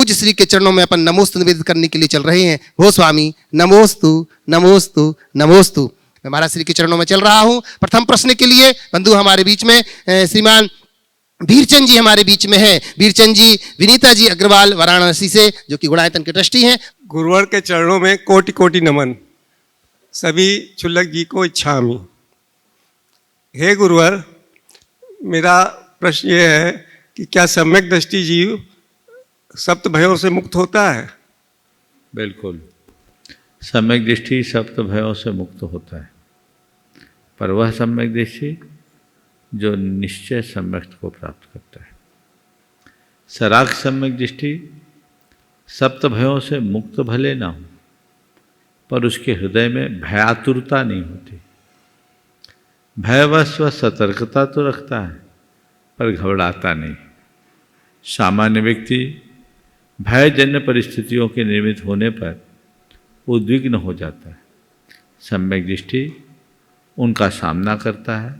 पूज्य श्री के चरणों में अपन नमोस्तु निवेदित करने के लिए चल रहे हैं। हो स्वामी, नमोस्तु नमोस्तु नमोस्तु। मैं महाराज श्री के चरणों में चल रहा हूं। प्रथम प्रश्न के लिए बंधु हमारे बीच में श्रीमान वीरचंद जी हमारे बीच में है। वीरचंद जी विनीता जी अग्रवाल वाराणसी से, जो कि गुणायतन के ट्रस्टी हैं। गुरुवर के चरणों में कोटि कोटि नमन। सभी क्षुल्लक जी को इच्छामि। हे गुरुवर, मेरा प्रश्न ये है कि क्या सम्यक दृष्टि जीव सप्त भयों से मुक्त होता है? बिल्कुल, सम्यक दृष्टि सप्त भयों से मुक्त होता है, पर वह सम्यक दृष्टि जो निश्चय सम्यक को प्राप्त करता है। सराग सम्यक दृष्टि सप्त भयों से मुक्त भले ना हो, पर उसके हृदय में भयातुरता नहीं होती। भयवश व सतर्कता तो रखता है, पर घबराता नहीं। सामान्य व्यक्ति भयजन्य परिस्थितियों के निर्मित होने पर उद्विग्न हो जाता है। सम्यक दृष्टि उनका सामना करता है,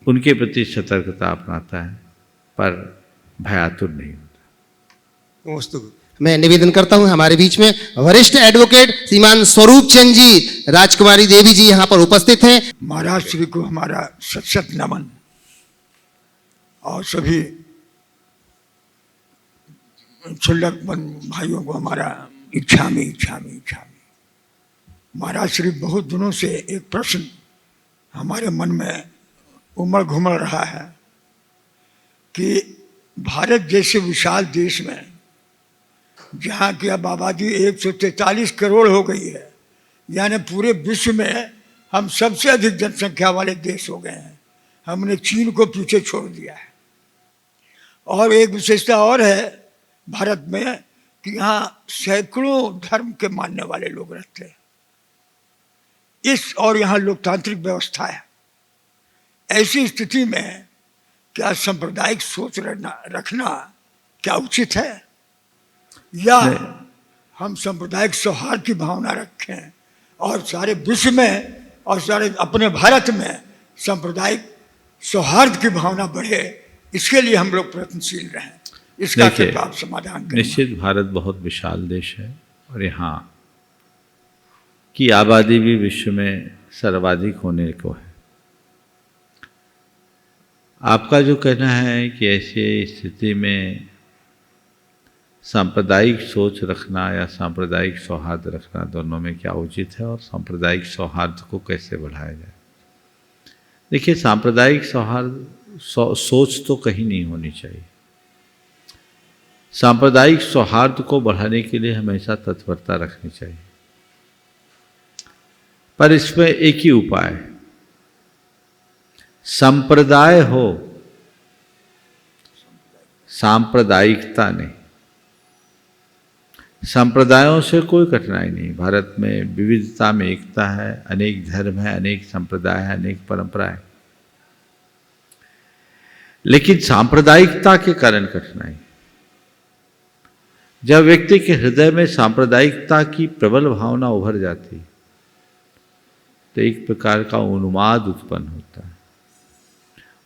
उनके प्रति सतर्कता अपनाता है, पर भयातुर नहीं होता। मैं निवेदन करता हूं हमारे बीच में वरिष्ठ एडवोकेट श्रीमान स्वरूप चंद जी, राजकुमारी देवी जी यहां पर उपस्थित हैं। महाराज श्री को हमारा सत सत नमन और सभी क्षुल्लक भाइयों को हमारा इच्छामि इच्छामि इच्छामि। महाराज श्री, बहुत दिनों से एक प्रश्न हमारे मन में उमड़ घुमड़ रहा है कि भारत जैसे विशाल देश में, जहाँ की अब आबादी 143 करोड़ हो गई है, यानी पूरे विश्व में हम सबसे अधिक जनसंख्या वाले देश हो गए हैं। हमने चीन को पीछे छोड़ दिया है। और एक विशेषता और है भारत में कि यहाँ सैकड़ों धर्म के मानने वाले लोग रहते हैं। और यहाँ लोकतांत्रिक व्यवस्था है। ऐसी स्थिति में क्या सांप्रदायिक सोच रखना क्या उचित है, या हम सांप्रदायिक सौहार्द की भावना रखें और सारे विश्व में और सारे अपने भारत में सांप्रदायिक सौहार्द की भावना बढ़े, इसके लिए हम लोग प्रयत्नशील रहें। इसका कृपया आप समाधान करें। निश्चित भारत बहुत विशाल देश है और यहाँ की आबादी भी विश्व में सर्वाधिक होने को है। आपका जो कहना है कि ऐसी स्थिति में सांप्रदायिक सोच रखना या सांप्रदायिक सौहार्द रखना, दोनों में क्या उचित है और सांप्रदायिक सौहार्द को कैसे बढ़ाया जाए? देखिए, सांप्रदायिक सौहार्द सोच तो कहीं नहीं होनी चाहिए। सांप्रदायिक सौहार्द को बढ़ाने के लिए हमेशा तत्परता रखनी चाहिए, पर इसमें एक ही उपाय है, संप्रदाय हो, सांप्रदायिकता नहीं। संप्रदायों से कोई कठिनाई नहीं। भारत में विविधता में एकता है, अनेक धर्म है, अनेक संप्रदाय है, अनेक परंपराएं, लेकिन सांप्रदायिकता के कारण कठिनाई। जब व्यक्ति के हृदय में सांप्रदायिकता की प्रबल भावना उभर जाती तो एक प्रकार का उन्माद उत्पन्न होता है,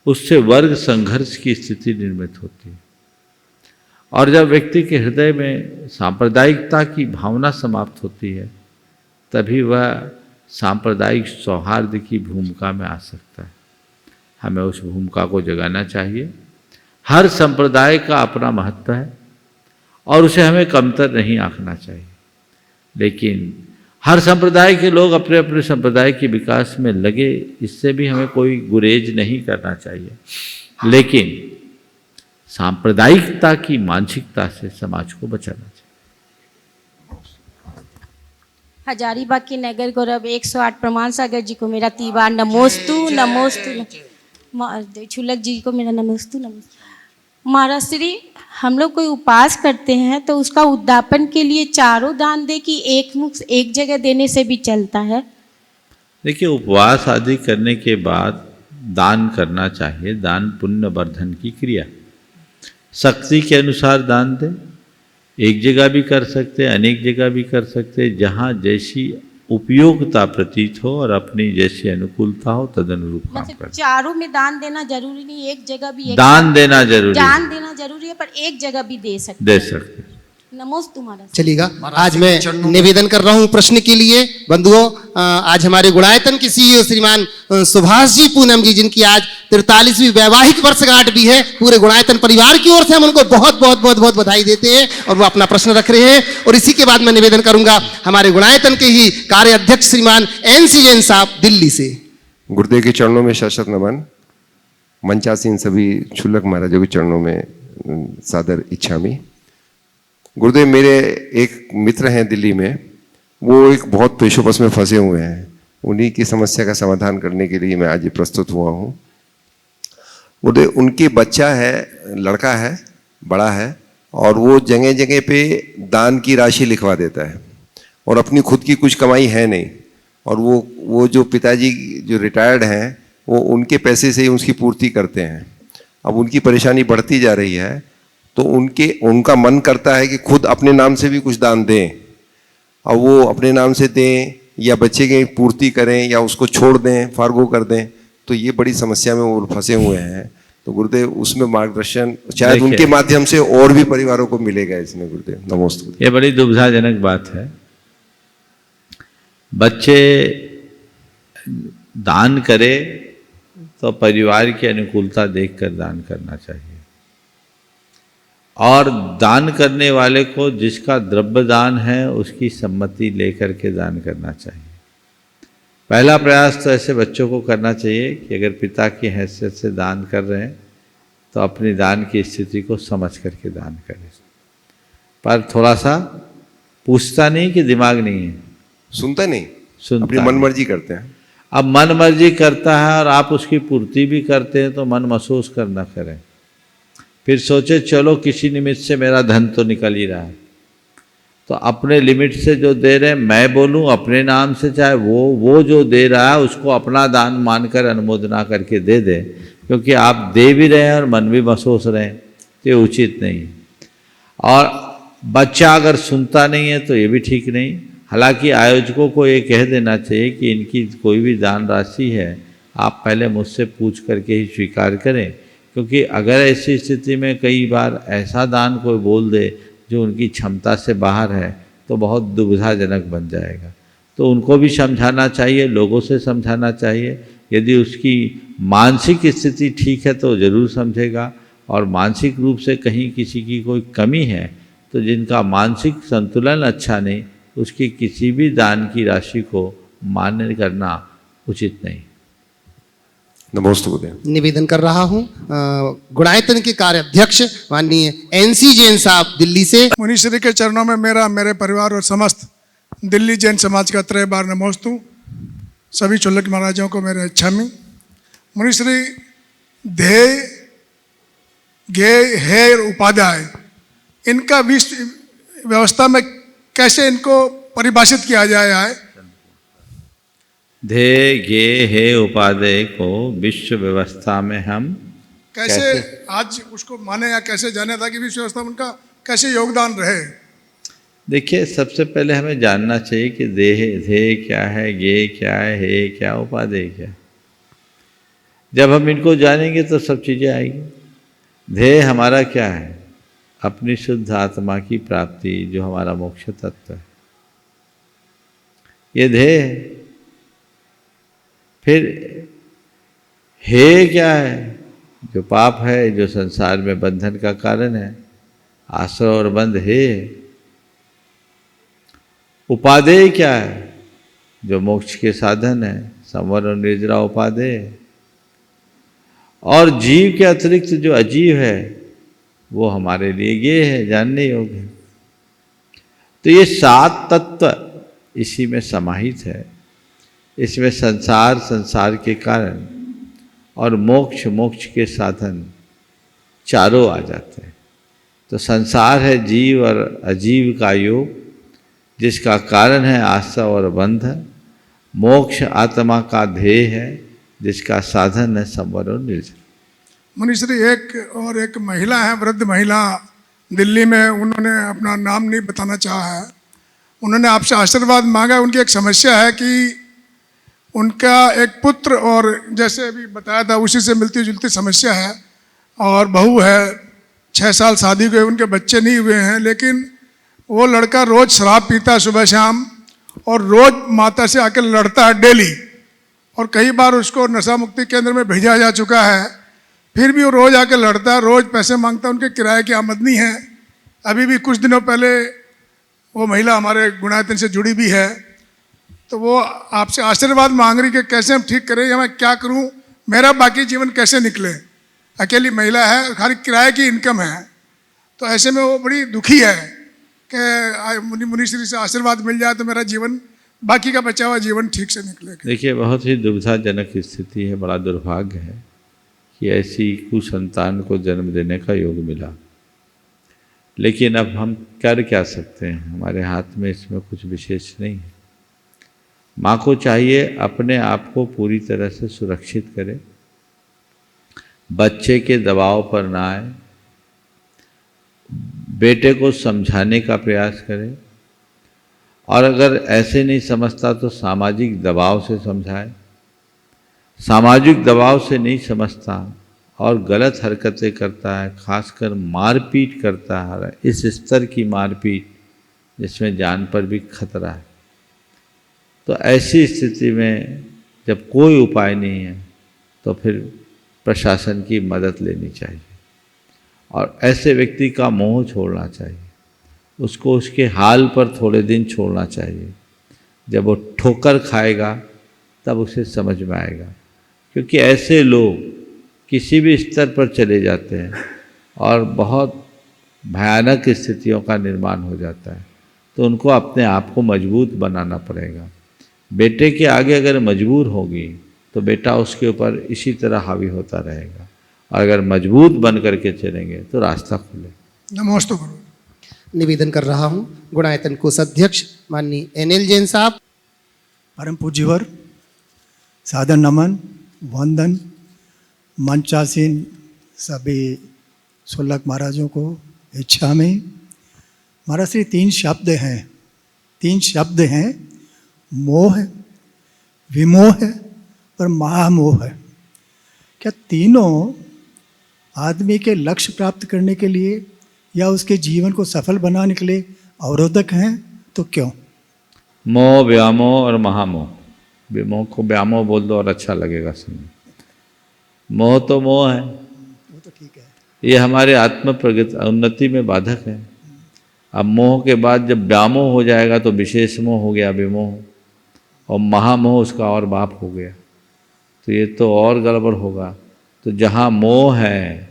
उससे वर्ग संघर्ष की स्थिति निर्मित होती है। और जब व्यक्ति के हृदय में सांप्रदायिकता की भावना समाप्त होती है, तभी वह सांप्रदायिक सौहार्द की भूमिका में आ सकता है। हमें उस भूमिका को जगाना चाहिए। हर संप्रदाय का अपना महत्व है और उसे हमें कमतर नहीं आंकना चाहिए, लेकिन हर संप्रदाय के लोग अपने अपने संप्रदाय के विकास में लगे, इससे भी हमें कोई गुरेज नहीं करना चाहिए, लेकिन सांप्रदायिकता की मानसिकता से समाज को बचाना चाहिए। हजारीबाग की नगर गौरव 108 प्रमाण सागर जी को मेरा तीबार नमोस्तु नमोस्तु। क्षुल्लक जी को मेरा नमोस्तु नमोस्तु। महाराज श्री, हम लोग कोई उपास करते हैं तो उसका उद्यापन के लिए चारों दान दे कि एक जगह देने से भी चलता है? देखिए, उपवास आदि करने के बाद दान करना चाहिए। दान पुण्य वर्धन की क्रिया, शक्ति के अनुसार दान दें। एक जगह भी कर सकते, अनेक जगह भी कर सकते, जहाँ जैसी उपयोगिता प्रतीत हो और अपनी जैसी अनुकूलता हो तदनुरूप काम करें। चारों में दान देना जरूरी नहीं, एक जगह भी दान देना जरूरी, दान देना जरूरी है, पर एक जगह भी दे सकते। दे सकते। नमोस्तु महाराज। चलिएगा, आज मैं निवेदन कर रहा हूं प्रश्न के लिए। बंधुओं, आज हमारे गुणायतन के सीईओ श्रीमान सुभाष जी पूनम जी, जिनकी आज 43वीं वैवाहिक वर्षगांठ भी है, पूरे गुणायतन परिवार की ओर से हम उनको बहुत बहुत बहुत बहुत बधाई देते हैं और वो अपना प्रश्न रख रहे हैं। और इसी के बाद मैं निवेदन करूंगा हमारे गुणायतन के ही कार्य अध्यक्ष श्रीमान NC जैन साहब दिल्ली से। गुरुदेव के चरणों में शत नमन। मंचासीन सभी क्षुल्लक महाराजों के चरणों में सादर इच्छामि। गुरुदेव, मेरे एक मित्र हैं दिल्ली में, वो एक बहुत पेशोपस में फंसे हुए हैं। उन्हीं की समस्या का समाधान करने के लिए मैं आज ये प्रस्तुत हुआ हूँ। गुरुदेव, उनके बच्चा है, लड़का है, बड़ा है, और वो जगह जगह पे दान की राशि लिखवा देता है और अपनी खुद की कुछ कमाई है नहीं। और वो जो पिताजी जो रिटायर्ड हैं, वो उनके पैसे से ही उसकी पूर्ति करते हैं। अब उनकी परेशानी बढ़ती जा रही है, तो उनका मन करता है कि खुद अपने नाम से भी कुछ दान दें, और वो अपने नाम से दें या बच्चे की पूर्ति करें या उसको छोड़ दें, फारगो कर दें। तो ये बड़ी समस्या में वो फंसे हुए हैं। तो गुरुदेव, उसमें मार्गदर्शन शायद उनके माध्यम से और भी परिवारों को मिलेगा इसमें। गुरुदेव नमस्ते। ये बड़ी दुविधाजनक बात है। बच्चे दान करे तो परिवार की अनुकूलता देखकर दान करना चाहिए, और दान करने वाले को जिसका द्रव्य दान है उसकी सम्मति लेकर के दान करना चाहिए। पहला प्रयास तो ऐसे बच्चों को करना चाहिए कि अगर पिता की हैसियत से दान कर रहे हैं तो अपनी दान की स्थिति को समझ करके दान करें, पर थोड़ा सा पूछता नहीं कि दिमाग नहीं है, सुनता नहीं, सुनता अपनी मन मर्जी करते हैं। अब मन मर्जी करता है और आप उसकी पूर्ति भी करते हैं तो मन महसूस करना करें। फिर सोचे चलो किसी निमित्त से मेरा धन तो निकल ही रहा है, तो अपने लिमिट से जो दे रहे हैं, मैं बोलूं अपने नाम से, चाहे वो जो दे रहा है उसको अपना दान मानकर अनुमोदना करके दे दे, क्योंकि आप दे भी रहे हैं और मन भी महसूस रहे हैं, तो ये उचित नहीं। और बच्चा अगर सुनता नहीं है तो ये भी ठीक नहीं। हालांकि आयोजकों को ये कह देना चाहिए कि इनकी कोई भी दान राशि है आप पहले मुझसे पूछ करके ही स्वीकार करें, क्योंकि अगर ऐसी स्थिति में कई बार ऐसा दान कोई बोल दे जो उनकी क्षमता से बाहर है तो बहुत दुविधाजनक बन जाएगा। तो उनको भी समझाना चाहिए, लोगों से समझाना चाहिए। यदि उसकी मानसिक स्थिति ठीक है तो ज़रूर समझेगा, और मानसिक रूप से कहीं किसी की कोई कमी है तो जिनका मानसिक संतुलन अच्छा नहीं, उसकी किसी भी दान की राशि को मान्य करना उचित नहीं। नमस्ते गुरुदेव। निवेदन कर रहा हूं गुणायतन के कार्य अध्यक्ष माननीय NC जैन साहब दिल्ली से। मुनीश्री के चरणों में मेरे परिवार और समस्त दिल्ली जैन समाज का त्रय बार नमोस्तु। सभी चुल्लक महाराजों को मेरे इच्छामि। मुनीश्री, ध्येय, ज्ञेय, हेय और उपाध्याय, इनका विश्व व्यवस्था में कैसे इनको परिभाषित किया जाए है? ध्येय, ज्ञेय, हेय, उपादेय को विश्व व्यवस्था में हम कैसे आज उसको माने या कैसे जाने, ताकि विश्व व्यवस्था में उनका कैसे योगदान रहे? देखिए, सबसे पहले हमें जानना चाहिए कि ध्येय क्या है, ज्ञेय क्या है, हेय क्या, उपादेय क्या है। जब हम इनको जानेंगे तो सब चीज़ें आएंगी। ध्येय हमारा क्या है? अपनी शुद्ध आत्मा की प्राप्ति, जो हमारा मोक्ष तत्व है, ये ध्येय है। फिर हेय क्या है? जो पाप है, जो संसार में बंधन का कारण है, आश्रय और बंध हेय। उपादेय क्या है? जो मोक्ष के साधन है, संवर और निर्जरा उपादेय। और जीव के अतिरिक्त जो अजीव है वो हमारे लिए ये है, जानने योग्य। तो ये 7 तत्व इसी में समाहित है। इसमें संसार के कारण और मोक्ष के साधन चारों आ जाते हैं। तो संसार है जीव और अजीव का योग, जिसका कारण है आशा और बंध। मोक्ष आत्मा का ध्येय है, जिसका साधन है संवर और निर्जर। मुनीश्री, एक महिला है, वृद्ध महिला दिल्ली में, उन्होंने अपना नाम नहीं बताना चाहा है। उन्होंने आपसे आशीर्वाद मांगा। उनकी एक समस्या है कि उनका एक पुत्र, और जैसे अभी बताया था उसी से मिलती जुलती समस्या है, और बहू है, 6 साल शादी हुए, उनके बच्चे नहीं हुए हैं, लेकिन वो लड़का रोज शराब पीता है सुबह शाम, और रोज माता से आकर लड़ता है डेली, और कई बार उसको नशा मुक्ति केंद्र में भेजा जा चुका है, फिर भी वो रोज आकर लड़ता है, रोज पैसे मांगता है। उनके किराए की आमदनी है। अभी भी कुछ दिनों पहले वो महिला हमारे गुणायतन से जुड़ी भी है, तो वो आपसे आशीर्वाद मांग रही कि कैसे हम ठीक करें, या मैं क्या करूं, मेरा बाकी जीवन कैसे निकले। अकेली महिला है, खाली किराए की इनकम है, तो ऐसे में वो बड़ी दुखी है कि मुनिश्री से आशीर्वाद मिल जाए तो मेरा जीवन, बाकी का बचा हुआ जीवन ठीक से निकले। देखिए, बहुत ही दुविधाजनक स्थिति है, बड़ा दुर्भाग्य है कि ऐसी कुसंतान को जन्म देने का योग मिला। लेकिन अब हम कर क्या सकते हैं, हमारे हाथ में इसमें कुछ विशेष नहीं है। माँ को चाहिए अपने आप को पूरी तरह से सुरक्षित करे, बच्चे के दबाव पर ना आए, बेटे को समझाने का प्रयास करे, और अगर ऐसे नहीं समझता तो सामाजिक दबाव से समझाए। सामाजिक दबाव से नहीं समझता और गलत हरकतें करता है, खासकर मारपीट करता है, इस स्तर की मारपीट जिसमें जान पर भी खतरा है, तो ऐसी स्थिति में जब कोई उपाय नहीं है तो फिर प्रशासन की मदद लेनी चाहिए, और ऐसे व्यक्ति का मोह छोड़ना चाहिए, उसको उसके हाल पर थोड़े दिन छोड़ना चाहिए। जब वो ठोकर खाएगा तब उसे समझ में आएगा, क्योंकि ऐसे लोग किसी भी स्तर पर चले जाते हैं और बहुत भयानक स्थितियों का निर्माण हो जाता है, तो उनको अपने आप को मजबूत बनाना पड़ेगा। बेटे के आगे अगर मजबूर होगी तो बेटा उसके ऊपर इसी तरह हावी होता रहेगा, और अगर मजबूत बन करके चलेंगे तो रास्ता खुले। नमोस्तु गुरु। निवेदन कर रहा हूं गुणायतन कोषाध्यक्ष माननीय एनएल जैन साहब। परम पूज्यवर, सादर नमन, वंदन मंचासीन सभी शुल्लक महाराजों को। इच्छा में महाराज श्री तीन शब्द हैं, मोह, विमोह और महामोह। क्या तीनों आदमी के लक्ष्य प्राप्त करने के लिए या उसके जीवन को सफल बनाने के लिए अवरोधक हैं? तो क्यों? मोह, व्यामोह और महामोह। विमोह को व्यामोह बोल दो और अच्छा लगेगा सुनने। मोह तो मोह है, वो तो ठीक है, ये हमारे आत्म प्रगति उन्नति में बाधक है। अब मोह के बाद जब व्यामोह हो जाएगा तो विशेष मोह हो गया विमोह, और महामोह उसका और बाप हो गया, तो ये तो और गड़बड़ होगा। तो जहाँ मोह है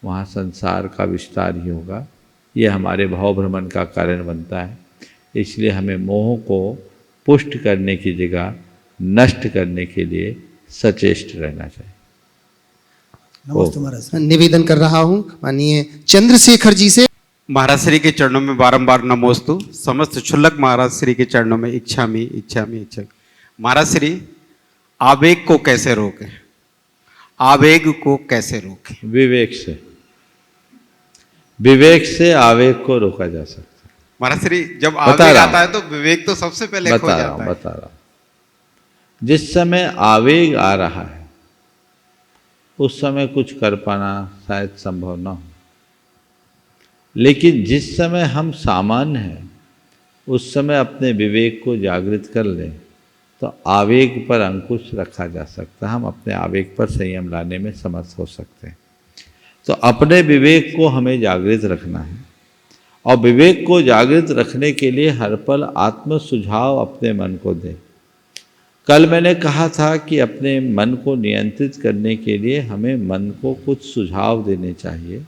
वहाँ संसार का विस्तार ही होगा। ये हमारे भाव भ्रमण का कारण बनता है। इसलिए हमें मोह को पुष्ट करने की जगह नष्ट करने के लिए सचेष्ट रहना चाहिए। नमस्ते महाराज। निवेदन कर रहा हूं माननीय चंद्रशेखर जी से। महाराज श्री के चरणों में बारंबार नमोस्तु। समस्त क्षुल्लक महाराज श्री के चरणों में इच्छामि इच्छामि इच्छामि। महाराज श्री, आवेग को कैसे रोकें? आवेग को कैसे रोकें? विवेक से आवेग को रोका जा सकता है। महाराज श्री, जब आवेग आता है तो विवेक तो सबसे पहले खो जाता है। बता रहा हूं। जिस समय आवेग आ रहा है उस समय कुछ कर पाना शायद संभव न हो, लेकिन जिस समय हम सामान्य हैं उस समय अपने विवेक को जागृत कर लें तो आवेग पर अंकुश रखा जा सकता है। हम अपने आवेग पर संयम लाने में समर्थ हो सकते हैं। तो अपने विवेक को हमें जागृत रखना है, और विवेक को जागृत रखने के लिए हर पल आत्म सुझाव अपने मन को दें। कल मैंने कहा था कि अपने मन को नियंत्रित करने के लिए हमें मन को कुछ सुझाव देने चाहिए,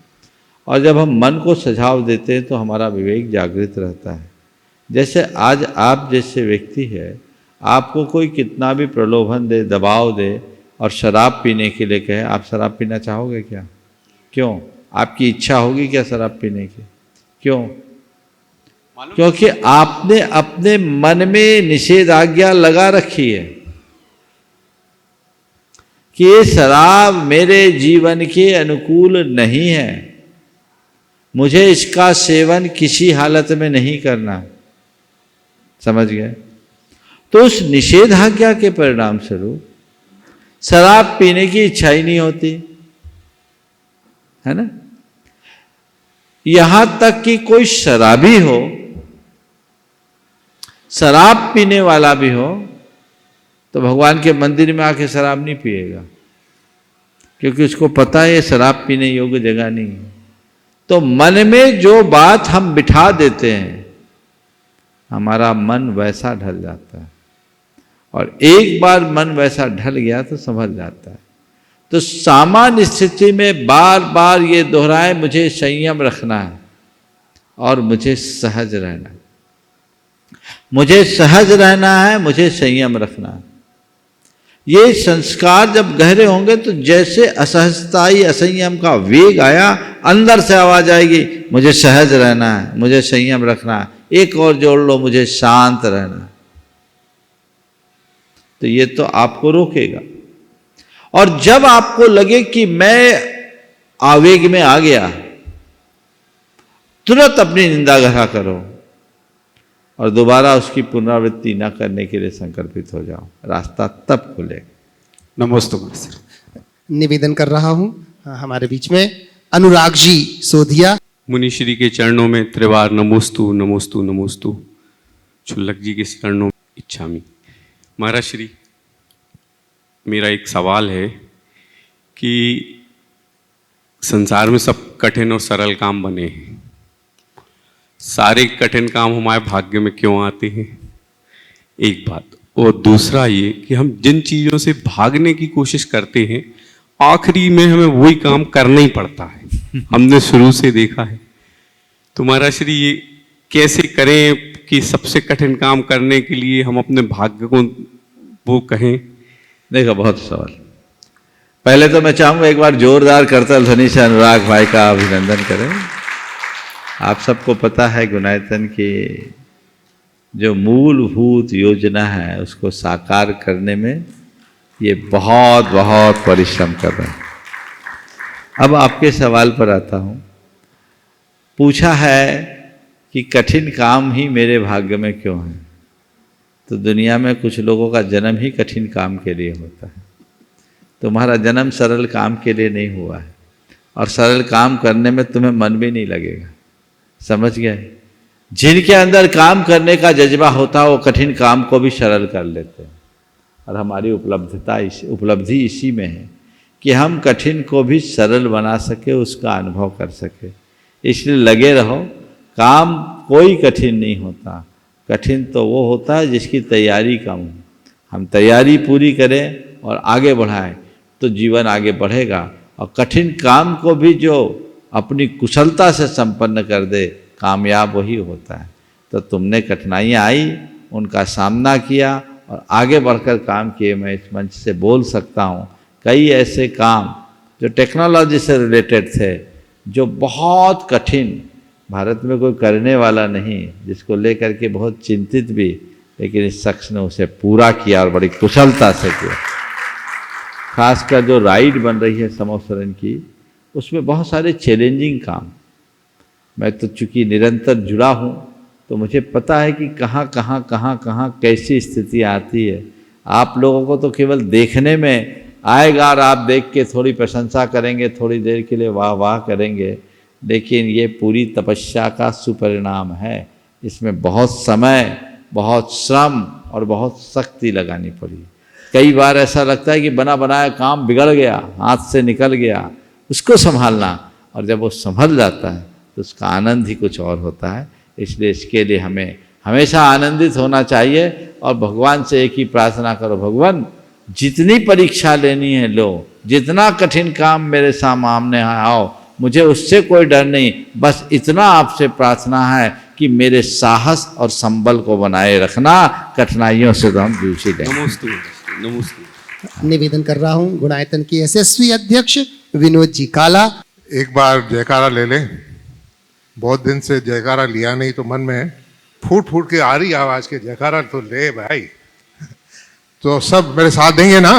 और जब हम मन को सुझाव देते हैं तो हमारा विवेक जागृत रहता है। जैसे आज आप जैसे व्यक्ति है, आपको कोई कितना भी प्रलोभन दे, दबाव दे और शराब पीने के लिए कहे, आप शराब पीना चाहोगे क्या? क्यों? आपकी इच्छा होगी क्या शराब पीने की? क्यों? क्योंकि आपने अपने मन में निषेधाज्ञा लगा रखी है कि ये शराब मेरे जीवन के अनुकूल नहीं है, मुझे इसका सेवन किसी हालत में नहीं करना। समझ गए? तो उस निषेधाज्ञा के परिणाम स्वरूप शराब पीने की इच्छा ही नहीं होती है ना। यहां तक कि कोई शराबी हो शराब पीने वाला भी हो तो भगवान के मंदिर में आके शराब नहीं पिएगा, क्योंकि उसको पता है ये शराब पीने योग्य जगह नहीं है। तो मन में जो बात हम बिठा देते हैं हमारा मन वैसा ढल जाता है, और एक बार मन वैसा ढल गया तो संभल जाता है। तो सामान्य स्थिति में बार बार ये दोहराए, मुझे संयम रखना है और मुझे सहज रहना है, मुझे सहज रहना है, मुझे संयम रखना है। ये संस्कार जब गहरे होंगे तो जैसे असहजताई असंयम का वेग आया, अंदर से आवाज आएगी मुझे सहज रहना है, मुझे संयम रखना है, एक और जोड़ लो मुझे शांत रहना है। तो ये तो आपको रोकेगा। और जब आपको लगे कि मैं आवेग में आ गया, तुरंत अपनी निंदा ग्रह करो और दोबारा उसकी पुनरावृत्ति न करने के लिए संकल्पित हो जाओ, रास्ता तब खुलेगा। नमोस्तु महाराज। निवेदन कर रहा हूं हमारे बीच में अनुराग जी सोधिया। मुनि श्री के चरणों में त्रिवार नमोस्तु नमोस्तु नमोस्तु। क्षुल्लक जी के चरणों में इच्छामि। महाराज श्री, मेरा एक सवाल है कि संसार में सब कठिन और सरल काम बने हैं, सारे कठिन काम हमारे भाग्य में क्यों आते हैं? एक बात। और दूसरा ये कि हम जिन चीज़ों से भागने की कोशिश करते हैं आखिरी में हमें वही काम करना ही पड़ता है, हमने शुरू से देखा है। तो महाराज श्री, ये कैसे करें कि सबसे कठिन काम करने के लिए हम अपने भाग्य को वो कहें? देखो, बहुत सवाल। पहले तो मैं चाहूँगा एक बार जोरदार करतल ध्वनि से अनुराग भाई का अभिनंदन करें। आप सबको पता है गुणायतन की जो मूलभूत योजना है उसको साकार करने में ये बहुत बहुत परिश्रम कर रहे हैं। अब आपके सवाल पर आता हूँ। पूछा है कि कठिन काम ही मेरे भाग्य में क्यों है? तो दुनिया में कुछ लोगों का जन्म ही कठिन काम के लिए होता है। तुम्हारा जन्म सरल काम के लिए नहीं हुआ है, और सरल काम करने में तुम्हें मन भी नहीं लगेगा। समझ गए? जिनके अंदर काम करने का जज्बा होता है वो कठिन काम को भी सरल कर लेते हैं। और हमारी उपलब्धि इसी में है कि हम कठिन को भी सरल बना सके, उसका अनुभव कर सके। इसलिए लगे रहो। काम कोई कठिन नहीं होता, कठिन तो वो होता है जिसकी तैयारी कम हो। हम तैयारी पूरी करें और आगे बढ़ाएं तो जीवन आगे बढ़ेगा। और कठिन काम को भी जो अपनी कुशलता से संपन्न कर दे, कामयाब वही होता है। तो तुमने कठिनाइयाँ आई, उनका सामना किया और आगे बढ़कर काम किए। मैं इस मंच से बोल सकता हूँ कई ऐसे काम जो टेक्नोलॉजी से रिलेटेड थे, जो बहुत कठिन, भारत में कोई करने वाला नहीं, जिसको लेकर के बहुत चिंतित भी, लेकिन इस शख्स ने उसे पूरा किया और बड़ी कुशलता से किया। खासकर जो राइड बन रही है समोसरन की, उसमें बहुत सारे चैलेंजिंग काम। मैं तो चूँकि निरंतर जुड़ा हूँ तो मुझे पता है कि कहाँ कैसी स्थिति आती है। आप लोगों को तो केवल देखने में आएगा और आप देख के थोड़ी प्रशंसा करेंगे, थोड़ी देर के लिए वाह वाह करेंगे, लेकिन ये पूरी तपस्या का सुपरिणाम है। इसमें बहुत समय, बहुत श्रम और बहुत शक्ति लगानी पड़ी। कई बार ऐसा लगता है कि बना बनाया काम बिगड़ गया, हाथ से निकल गया, उसको संभालना, और जब वो संभल जाता है तो उसका आनंद ही कुछ और होता है। इसलिए इसके लिए हमें हमेशा आनंदित होना चाहिए और भगवान से एक ही प्रार्थना करो, भगवान जितनी परीक्षा लेनी है लो, जितना कठिन काम मेरे सामने आओ, मुझे उससे कोई डर नहीं, बस इतना आपसे प्रार्थना है कि मेरे साहस और संबल को बनाए रखना, कठिनाइयों से तो हम जूझ ही लेंगे। नमस्ते। निवेदन कर रहा हूँ गुणायतन की यशस्वी अध्यक्ष विनोद जी काला। एक बार जयकारा ले ले। बहुत दिन से जयकारा लिया नहीं, तो मन में फूट फूट के आ रही आवाज के जयकारा तो ले भाई। तो सब मेरे साथ देंगे ना?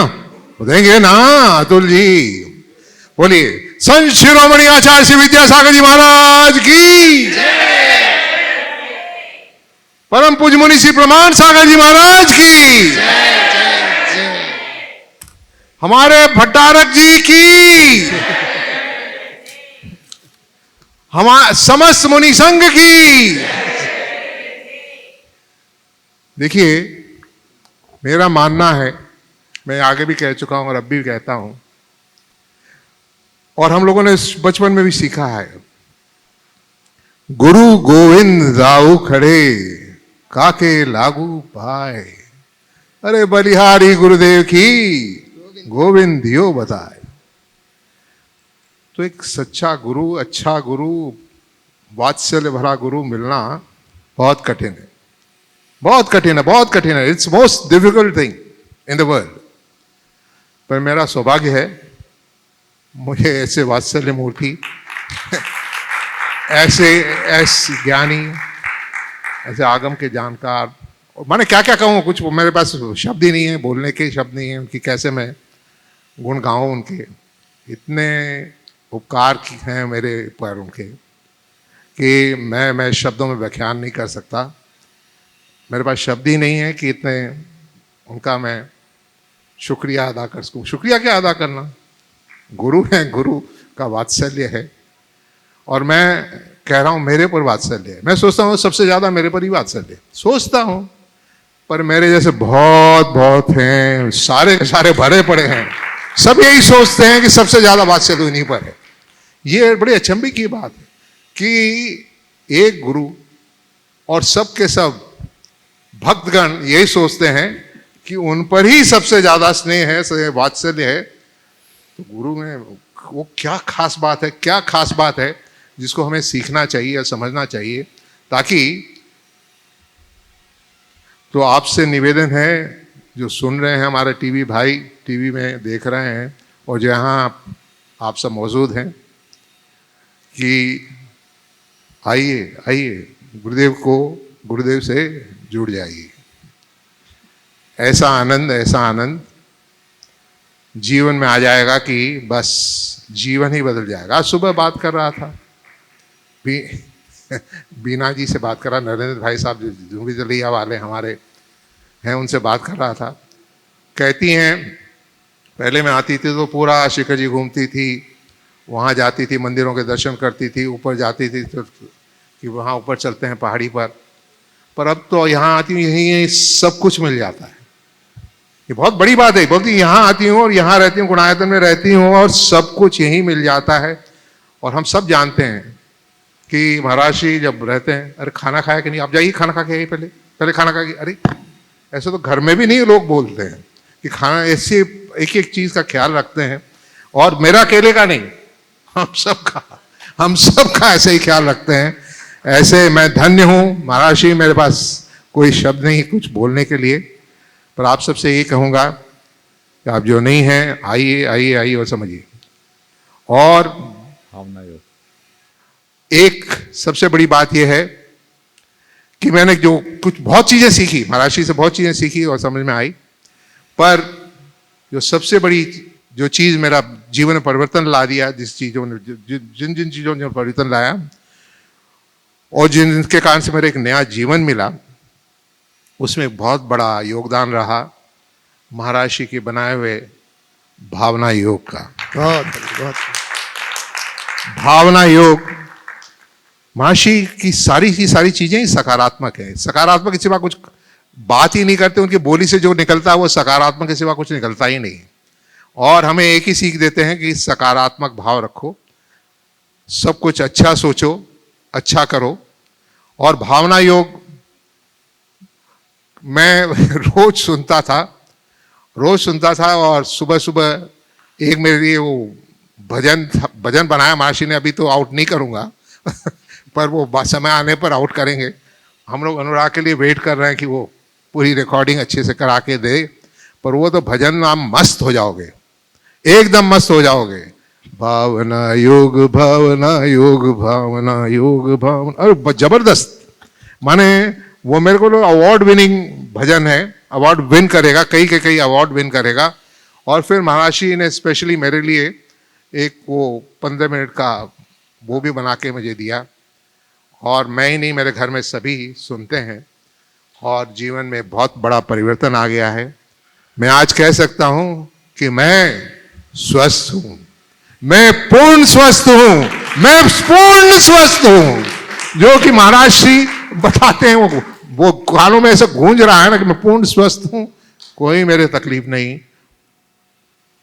देंगे ना अतुल जी? बोलिए संत शिरोमणि आचार्य श्री विद्यासागर जी महाराज की, परम पूज्य मुनि श्री प्रमाण सागर जी महाराज की, हमारे भट्टारक जी की, हमारे समस्त मुनि संघ की, देखिए, मेरा मानना है, मैं आगे भी कह चुका हूं और अब भी कहता हूं, और हम लोगों ने बचपन में भी सीखा है, गुरु गोविंद राऊ खड़े काके लागू पाए, अरे बलिहारी गुरुदेव की गोविंद दियो बताए। तो एक सच्चा गुरु, अच्छा गुरु, वात्सल्य भरा गुरु मिलना बहुत कठिन है, बहुत कठिन है, बहुत कठिन है। It's most difficult thing in the world. पर मेरा सौभाग्य है, मुझे ऐसे वात्सल्य मूर्ति ऐसे ज्ञानी, ऐसे आगम के जानकार, मैंने क्या क्या कहूँ, कुछ मेरे पास शब्द ही नहीं है, बोलने के शब्द नहीं है उनकी, कैसे मैं गुण गाऊँ उनके। इतने उपकार की हैं मेरे पर उनके कि मैं शब्दों में व्याख्यान नहीं कर सकता। मेरे पास शब्द ही नहीं है कि इतने उनका मैं शुक्रिया अदा कर सकूँ। शुक्रिया क्या अदा करना, गुरु है, गुरु का वात्सल्य है, और मैं कह रहा हूँ मेरे पर वात्सल्य है। मैं सोचता हूँ सबसे ज़्यादा मेरे पर ही वात्सल्य सोचता हूँ, पर मेरे जैसे बहुत बहुत हैं, सारे सारे भरे पड़े हैं, सब यही सोचते हैं कि सबसे ज़्यादा वात्सल्य उन्हीं पर है। ये बड़ी अचंभे की बात है कि एक गुरु और सब के सब भक्तगण यही सोचते हैं कि उन पर ही सबसे ज़्यादा स्नेह है, वात्सल्य है। तो गुरु में वो क्या खास बात है, क्या खास बात है जिसको हमें सीखना चाहिए या समझना चाहिए। ताकि तो आपसे निवेदन है, जो सुन रहे हैं हमारे टीवी भाई, टीवी में देख रहे हैं, और जहाँ आप सब मौजूद हैं, कि आइए आइए गुरुदेव से जुड़ जाइए। ऐसा आनंद जीवन में आ जाएगा कि बस जीवन ही बदल जाएगा। आज सुबह बात कर रहा था, बीना जी से बात कर रहा, नरेंद्र भाई साहब जो भी दलिया वाले हमारे हैं, उनसे बात कर रहा था। कहती हैं पहले मैं आती थी तो पूरा शिखर जी घूमती थी, वहाँ जाती थी, मंदिरों के दर्शन करती थी, ऊपर जाती थी तो कि वहाँ ऊपर चलते हैं पहाड़ी पर अब तो यहाँ आती हूँ, यहीं सब कुछ मिल जाता है। ये बहुत बड़ी बात है। बोलती यहाँ आती हूँ और यहाँ रहती हूँ, गुणायतन में रहती हूँ, और सब कुछ यहीं मिल जाता है। और हम सब जानते हैं कि महाराज जी जब रहते हैं, अरे खाना खाया कि नहीं, आप जाइए खाना खा के आइए, पहले खाना खा के। अरे ऐसे तो घर में भी नहीं लोग बोलते हैं कि खाना, ऐसे एक एक चीज़ का ख्याल रखते हैं। और मेरा अकेले का नहीं, हम सब का ऐसे ही ख्याल रखते हैं। ऐसे मैं धन्य हूँ महाराज जी, मेरे पास कोई शब्द नहीं कुछ बोलने के लिए, पर आप सबसे यही कहूँगा कि आप जो नहीं हैं, आइए आइए आइए और समझिए। और भावना योग, एक सबसे बड़ी बात यह है कि मैंने जो कुछ बहुत चीज़ें सीखी, महाराज जी से बहुत चीज़ें सीखी और समझ में आई, पर जो सबसे बड़ी जो चीज़ मेरा जीवन में परिवर्तन ला दिया, जिन जिन चीज़ों ने परिवर्तन लाया और जिनके कारण से मेरे एक नया जीवन मिला, उसमें बहुत बड़ा योगदान रहा महाराज जी के बनाए हुए भावना योग का। बहुत भावना योग, महर्षि की सारी चीजें ही सकारात्मक है। सकारात्मक के सिवा कुछ बात ही नहीं करते, उनकी बोली से जो निकलता है वो सकारात्मक के सिवा कुछ निकलता ही नहीं। और हमें एक ही सीख देते हैं कि सकारात्मक भाव रखो, सब कुछ अच्छा सोचो, अच्छा करो। और भावना योग मैं रोज सुनता था और सुबह सुबह एक मेरे लिए वो भजन बनाया महर्षि ने, अभी तो आउट नहीं करूँगा पर वो समय आने पर आउट करेंगे। हम लोग अनुराग के लिए वेट कर रहे हैं कि वो पूरी रिकॉर्डिंग अच्छे से करा के दे, पर वो तो भजन आप मस्त हो जाओगे, एकदम मस्त हो जाओगे। भावना योग भावना योग भावना योग भावना, अरे जबरदस्त। माने वो मेरे को अवार्ड विनिंग भजन है, अवार्ड विन करेगा, कई अवार्ड विन करेगा। और फिर महाराज जी ने स्पेशली मेरे लिए एक वो 15 मिनट का वो भी बना के मुझे दिया, और मैं ही नहीं मेरे घर में सभी सुनते हैं, और जीवन में बहुत बड़ा परिवर्तन आ गया है। मैं आज कह सकता हूँ कि मैं स्वस्थ हूँ, मैं पूर्ण स्वस्थ हूँ, मैं पूर्ण स्वस्थ हूँ। जो कि महाराज श्री बताते हैं, वो वो कानों में ऐसा गूंज रहा है ना कि मैं पूर्ण स्वस्थ हूं, कोई मेरे तकलीफ नहीं।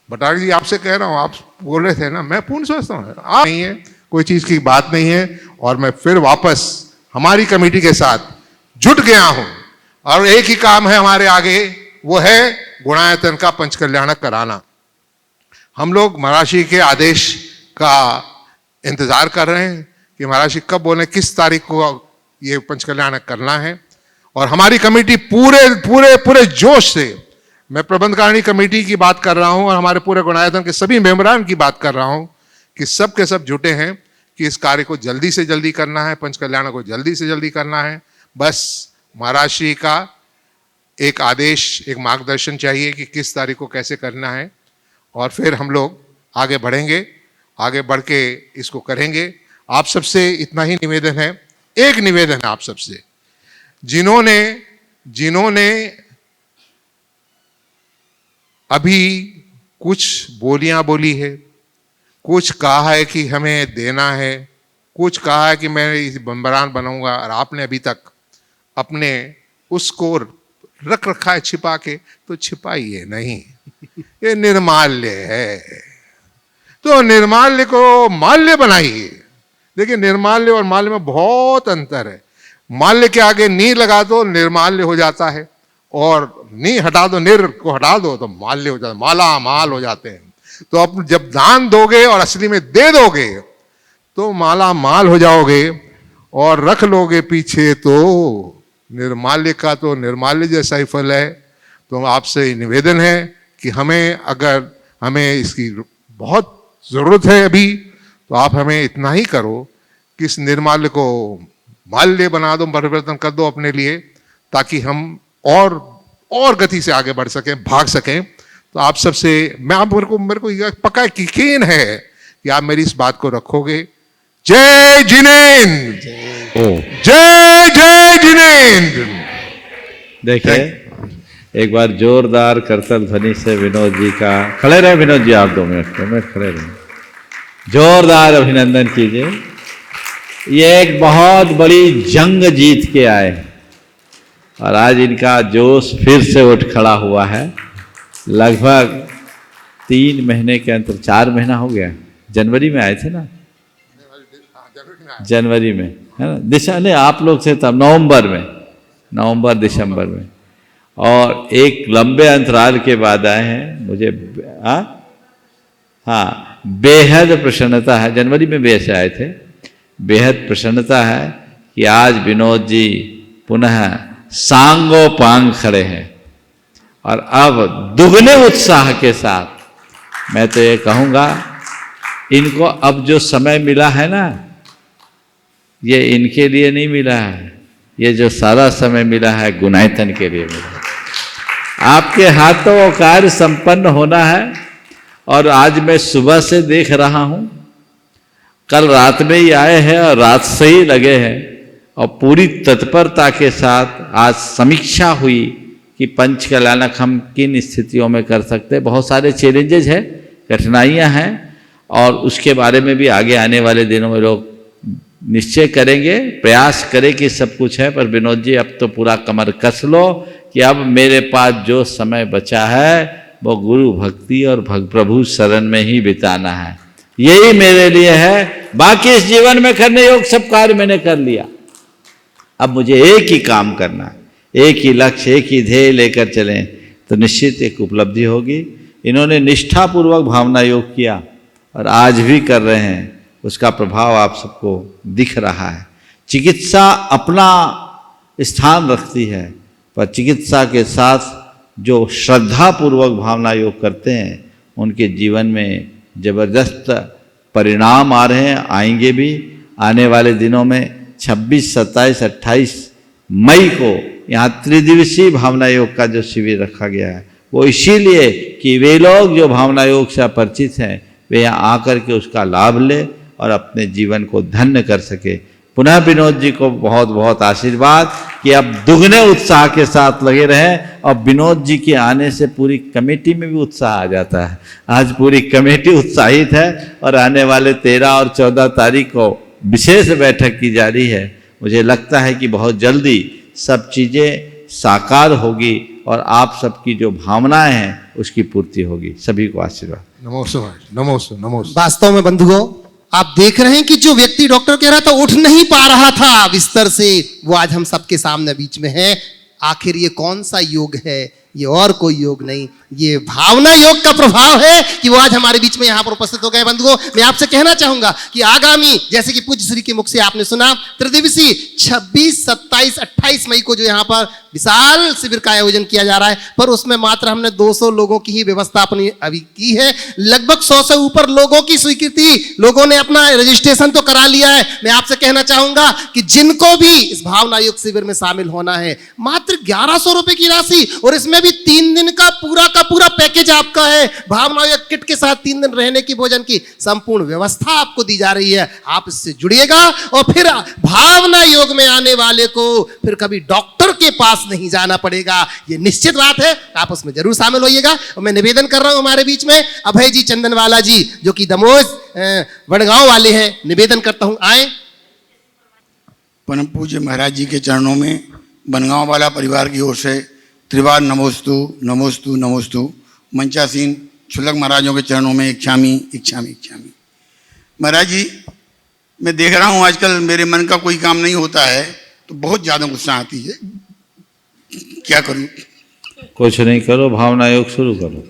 भट्टारक जी आपसे कह रहा हूं, आप बोल रहे थे ना मैं पूर्ण स्वस्थ हूं, आप नहीं है, कोई चीज की बात नहीं है। और मैं फिर वापस हमारी कमेटी के साथ जुट गया हूं और एक ही काम है हमारे आगे, वो है गुणायतन का पंचकल्याणक कराना। हम लोग महाराज के आदेश का इंतजार कर रहे हैं कि महाराज कब बोले किस तारीख को ये पंचकल्याणक करना है। और हमारी कमेटी पूरे पूरे पूरे जोश से, मैं प्रबंधकारिणी कमेटी की बात कर रहा हूं और हमारे पूरे गुणायतन के सभी मेंबरान की बात कर रहा हूं कि सब के सब जुटे हैं कि इस कार्य को जल्दी से जल्दी करना है, पंचकल्याण को जल्दी से जल्दी करना है। बस महाराज श्री का एक आदेश, एक मार्गदर्शन चाहिए कि किस तारीख को कैसे करना है, और फिर हम लोग आगे बढ़ेंगे, आगे बढ़ के इसको करेंगे। आप सबसे इतना ही निवेदन है, एक निवेदन है आप सबसे, जिन्होंने अभी कुछ बोलियां बोली है, कुछ कहा है कि हमें देना है, कुछ कहा है कि मैं इस बम्बरान बनाऊंगा, और आपने अभी तक अपने उसको रख रखा है छिपा के, तो छिपाइए नहीं, ये निर्माल्य है, तो निर्माल्य को माल्य बनाइए। देखिए निर्माल्य और माल्य में बहुत अंतर है। माल्य के आगे नी लगा दो निर्माल्य हो जाता है, और नी हटा दो, निर को हटा दो तो माल्य हो जाता है, माला माल हो जाते हैं। तो अब जब दान दोगे और असली में दे दोगे तो माला माल हो जाओगे, और रख लोगे पीछे तो निर्माल्य का तो निर्माल्य जैसा ही फल है। तो आपसे निवेदन है कि हमें इसकी बहुत जरूरत है अभी, तो आप हमें इतना ही करो कि इस निर्माल्य को माल्य बना दो, परिवर्तन कर दो अपने लिए, ताकि हम और गति से आगे बढ़ सकें, भाग सकें। तो आप सबसे मेरे को यह पक्का यकीन है कि आप मेरी इस बात को रखोगे। जय जिनेंद्र, जय जय जिनेंद्र। देखिए एक बार जोरदार करतल ध्वनि से विनोद जी का, खड़े रहे विनोद जी, आप 2 मिनट खड़े रहे, जोरदार अभिनंदन कीजिए। ये एक बहुत बड़ी जंग जीत के आए और आज इनका जोश फिर से उठ खड़ा हुआ है। लगभग 3 महीने के अंतर, 4 महीना हो गया, जनवरी में आए थे ना, जनवरी में है ना, नहीं आप लोग से तब नवंबर दिसंबर में, और एक लंबे अंतराल के बाद आए हैं। मुझे हाँ बेहद प्रसन्नता है, जनवरी में भी ऐसे आए थे, बेहद प्रसन्नता है कि आज विनोद जी पुनः सांगो पांग खड़े हैं, और अब दुगने उत्साह के साथ। मैं तो ये कहूँगा इनको अब जो समय मिला है ना, ये इनके लिए नहीं मिला है, ये जो सारा समय मिला है गुणायतन के लिए मिला है। आपके हाथों वो कार्य संपन्न होना है, और आज मैं सुबह से देख रहा हूँ, कल रात में ही आए हैं और रात से ही लगे हैं, और पूरी तत्परता के साथ आज समीक्षा हुई कि पंचकल्याणक हम किन स्थितियों में कर सकते हैं। बहुत सारे चैलेंजेस हैं, कठिनाइयां हैं, और उसके बारे में भी आगे आने वाले दिनों में लोग निश्चय करेंगे, प्रयास करें कि सब कुछ है। पर विनोद जी अब तो पूरा कमर कस लो कि अब मेरे पास जो समय बचा है वो गुरु भक्ति और प्रभु शरण में ही बिताना है, यही मेरे लिए है। बाकी इस जीवन में करने योग सब कार्य मैंने कर लिया, अब मुझे एक ही काम करना है, एक ही लक्ष्य, एक ही ध्येय लेकर चलें तो निश्चित एक उपलब्धि होगी। इन्होंने निष्ठापूर्वक भावना योग किया और आज भी कर रहे हैं, उसका प्रभाव आप सबको दिख रहा है। चिकित्सा अपना स्थान रखती है, पर चिकित्सा के साथ जो श्रद्धापूर्वक भावना योग करते हैं उनके जीवन में जबरदस्त परिणाम आ रहे हैं, आएंगे भी। आने वाले दिनों में 26, 27, 28 मई को यहाँ त्रिदिवसीय भावना योग का जो शिविर रखा गया है, वो इसीलिए कि वे लोग जो भावना योग से अपरिचित हैं वे यहाँ आकर के उसका लाभ ले और अपने जीवन को धन्य कर सके। पुनः विनोद जी को बहुत बहुत आशीर्वाद कि अब दुगने उत्साह के साथ लगे रहें, और विनोद जी के आने से पूरी कमेटी में भी उत्साह आ जाता है। आज पूरी कमेटी उत्साहित है और आने वाले 13 और 14 तारीख को विशेष बैठक की जा रही है। मुझे लगता है कि बहुत जल्दी सब चीज़ें साकार होगी और आप सबकी जो भावनाएं हैं उसकी पूर्ति होगी। सभी को आशीर्वाद। नमोस्तु महाराज, नमोस्तु नमोस्तु। वास्तव में बंधुओं, आप देख रहे हैं कि जो व्यक्ति डॉक्टर कह रहा था उठ नहीं पा रहा था बिस्तर से, वो आज हम सबके सामने बीच में है। आखिर ये कौन सा योग है? ये और कोई योग नहीं, ये भावना योग का प्रभाव है कि वो आज हमारे बीच में यहाँ पर उपस्थित हो गए। बंधुओं, मैं आपसे कहना चाहूंगा कि आगामी, जैसे कि पूज्य श्री के मुख से आपने सुना, त्रिदिवसीय 26, 27, 28 मई को जो यहाँ पर विशाल शिविर का आयोजन किया जा रहा है, पर उसमें मात्र हमने 200 लोगों की ही व्यवस्था अपनी अभी की है। लगभग 100 से ऊपर लोगों की स्वीकृति, लोगों ने अपना रजिस्ट्रेशन तो करा लिया है। मैं आपसे कहना चाहूंगा कि जिनको भी इस भावना योग शिविर में शामिल होना है, मात्र 1100 रुपए की राशि, और इसमें भी 3 दिन का पूरा पैकेज आपका है। भावना योग किट के साथ 3 दिन रहने की, भोजन की संपूर्ण व्यवस्था आपको दी जा रही है। आप इससे जुड़िएगा और फिर भावना योग में आने वाले को फिर कभी डॉक्टर के पास नहीं जाना पड़ेगा। ये निश्चित बात है, आप उसमें जरूर शामिल होइएगा। और मैं निवेदन कर रहा हूं हमारे बीच में अभय जी चंदनवाला जी, जो कि दमोह वडगांव वाले हैं, निवेदन करता हूं आए। परम पूज्य महाराज जी के चरणों में बनगांव वाला परिवार की ओर से त्रिवार नमोस्तु नमोस्तु नमोस्तु। मंचासीन शुल्लक महाराजों के चरणों में इच्छामी इच्छामी इच्छामी। महाराज जी, मैं देख रहा हूँ आजकल मेरे मन का कोई काम नहीं होता है तो बहुत ज़्यादा गुस्सा आती है, क्या करूँ? कुछ नहीं करो, भावना योग शुरू करो,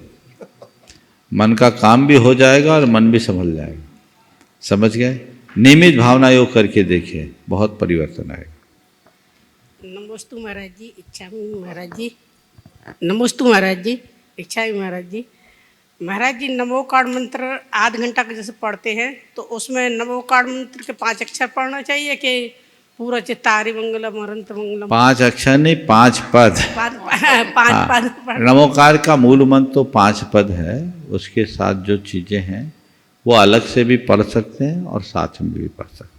मन का काम भी हो जाएगा और मन भी संभल जाएगा। समझ गए? नियमित भावना योग करके देखिए, बहुत परिवर्तन आएगा। नमोस्तु महाराज जी, इच्छामी महाराज जी, नमोस्तु महाराज जी, इच्छामी महाराज जी। महाराज जी, नमो कार्ड मंत्र आध घंटा का जैसे पढ़ते हैं तो उसमें नमो कार्ड मंत्र के 5 अक्षर पढ़ना चाहिए कि पूरा चित्तारी मंगलम अनंत मंगलम? 5 अक्षर नहीं, 5 पद। 5 पद। नमोकार का मूल मंत्र तो 5 पद है, उसके साथ जो चीज़ें हैं वो अलग से भी पढ़ सकते हैं और साथ में भी पढ़ सकते हैं।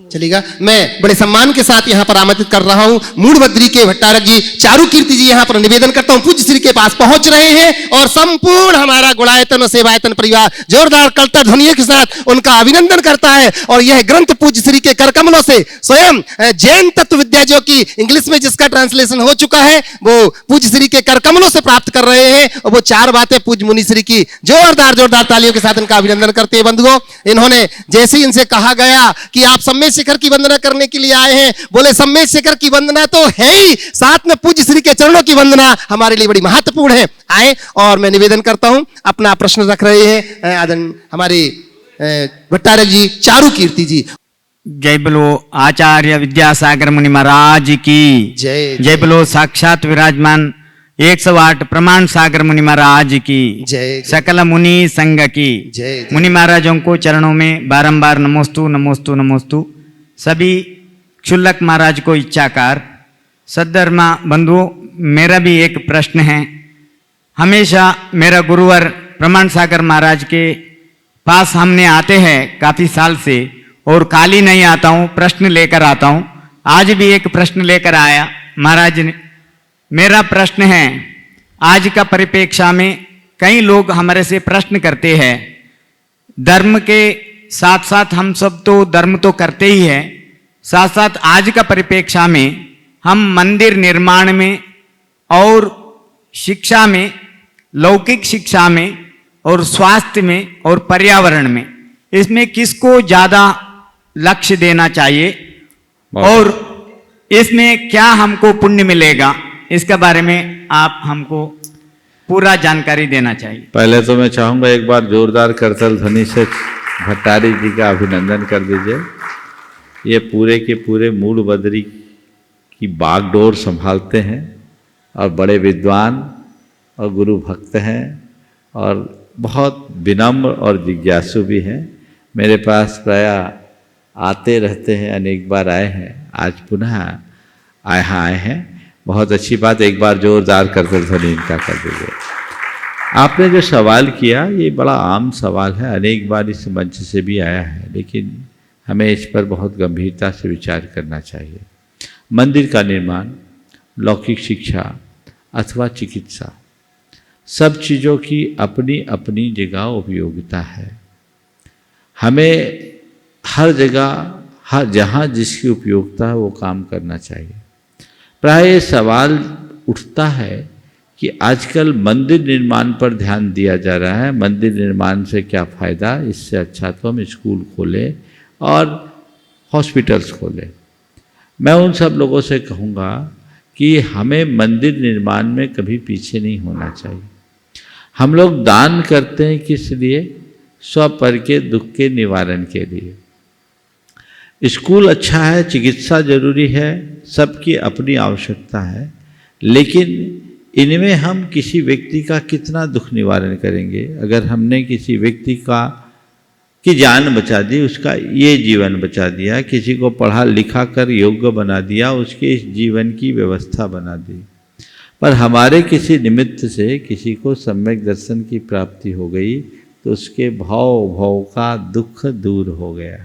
चलेगा। मैं बड़े सम्मान के साथ यहाँ पर आमंत्रित कर रहा हूँ मूड बद्री के भट्टारक जी, चारू कीर्ति जी यहाँ पर निवेदन करता हूँ, पूज्य श्री के पास पहुंच रहे हैं और संपूर्ण हमारा गुणायतन और सेवायतन परिवार जोरदार कलता ध्वनियों के साथ उनका अभिनंदन करता है। और यह ग्रंथ पूज्य श्री के करकमलों से स्वयं जैन तत्व विद्या, जो कि इंग्लिश में जिसका ट्रांसलेशन हो चुका है, वो पूज्य श्री के करकमलों से प्राप्त कर रहे हैं। और वो 4 बातें पूज्य मुनि श्री की जोरदार तालियों के साथ इनका अभिनंदन करते हैं। बंधुओं, इन्होंने जैसे ही इनसे कहा गया कि आप सम्मेद शिखर की वंदना करने के लिए आए हैं, बोले सम्मेद शिखर की वंदना तो है ही, साथ में पूज्य श्री के चरणों की वंदना हमारे लिए बड़ी महत्वपूर्ण है। आए और मैं निवेदन करता हूं, अपना प्रश्न रख रहे हैं हमारे भट्टारक जी, चारू कीर्ति जी। जय बोलो आचार्य विद्यासागर मुनि महाराज की जय। जय बोलो साक्षात विराजमान 108 प्रमाण सागर मुनि महाराज की जय। सकल मुनि संघ की जय। मुनि महाराजों को चरणों में बारंबार नमोस्तु नमोस्तु नमोस्तु। सभी क्षुल्लक महाराज को इच्छाकार सद्धर्मा बंधुओं, मेरा भी एक प्रश्न है। हमेशा मेरा गुरुवर प्रमाण सागर महाराज के पास हमने आते हैं काफ़ी साल से, और खाली नहीं आता हूँ, प्रश्न लेकर आता हूँ। आज भी एक प्रश्न लेकर आया महाराज ने। मेरा प्रश्न है, आज का परिप्रेक्ष्य में कई लोग हमारे से प्रश्न करते हैं, धर्म के साथ साथ हम सब तो धर्म तो करते ही हैं, साथ साथ आज का परिप्रेक्ष्य में हम मंदिर निर्माण में और शिक्षा में, लौकिक शिक्षा में और स्वास्थ्य में और पर्यावरण में, इसमें किसको ज़्यादा लक्ष्य देना चाहिए और इसमें क्या हमको पुण्य मिलेगा, इसके बारे में आप हमको पूरा जानकारी देना चाहिए। पहले तो मैं चाहूँगा एक बार जोरदार करतल ध्वनि से भट्टारी जी का अभिनंदन कर दीजिए। ये पूरे के पूरे मूल बद्री की बागडोर संभालते हैं और बड़े विद्वान और गुरु भक्त हैं और बहुत विनम्र और जिज्ञासु भी हैं। मेरे पास प्राय आते रहते हैं, अनेक बार आए हैं, आज पुनः आए हैं। बहुत अच्छी बात, एक बार जोरदार करतल ध्वनि इनका कर दीजिए। आपने जो सवाल किया ये बड़ा आम सवाल है, अनेक बार इस मंच से भी आया है, लेकिन हमें इस पर बहुत गंभीरता से विचार करना चाहिए। मंदिर का निर्माण, लौकिक शिक्षा अथवा चिकित्सा, सब चीज़ों की अपनी अपनी जगह उपयोगिता है। हमें हर जगह, हर जहाँ जिसकी उपयोगिता है वो काम करना चाहिए। प्राय ये सवाल उठता है कि आजकल मंदिर निर्माण पर ध्यान दिया जा रहा है, मंदिर निर्माण से क्या फ़ायदा, इससे अच्छा तो हम स्कूल खोलें और हॉस्पिटल्स खोलें। मैं उन सब लोगों से कहूँगा कि हमें मंदिर निर्माण में कभी पीछे नहीं होना चाहिए। हम लोग दान करते हैं किस लिए? स्वपर के दुख के निवारण के लिए। स्कूल अच्छा है, चिकित्सा जरूरी है, सबकी अपनी आवश्यकता है, लेकिन इनमें हम किसी व्यक्ति का कितना दुख निवारण करेंगे? अगर हमने किसी व्यक्ति की जान बचा दी, उसका ये जीवन बचा दिया, किसी को पढ़ा लिखा कर योग्य बना दिया, उसके इस जीवन की व्यवस्था बना दी, पर हमारे किसी निमित्त से किसी को सम्यक दर्शन की प्राप्ति हो गई तो उसके भाव का दुख दूर हो गया।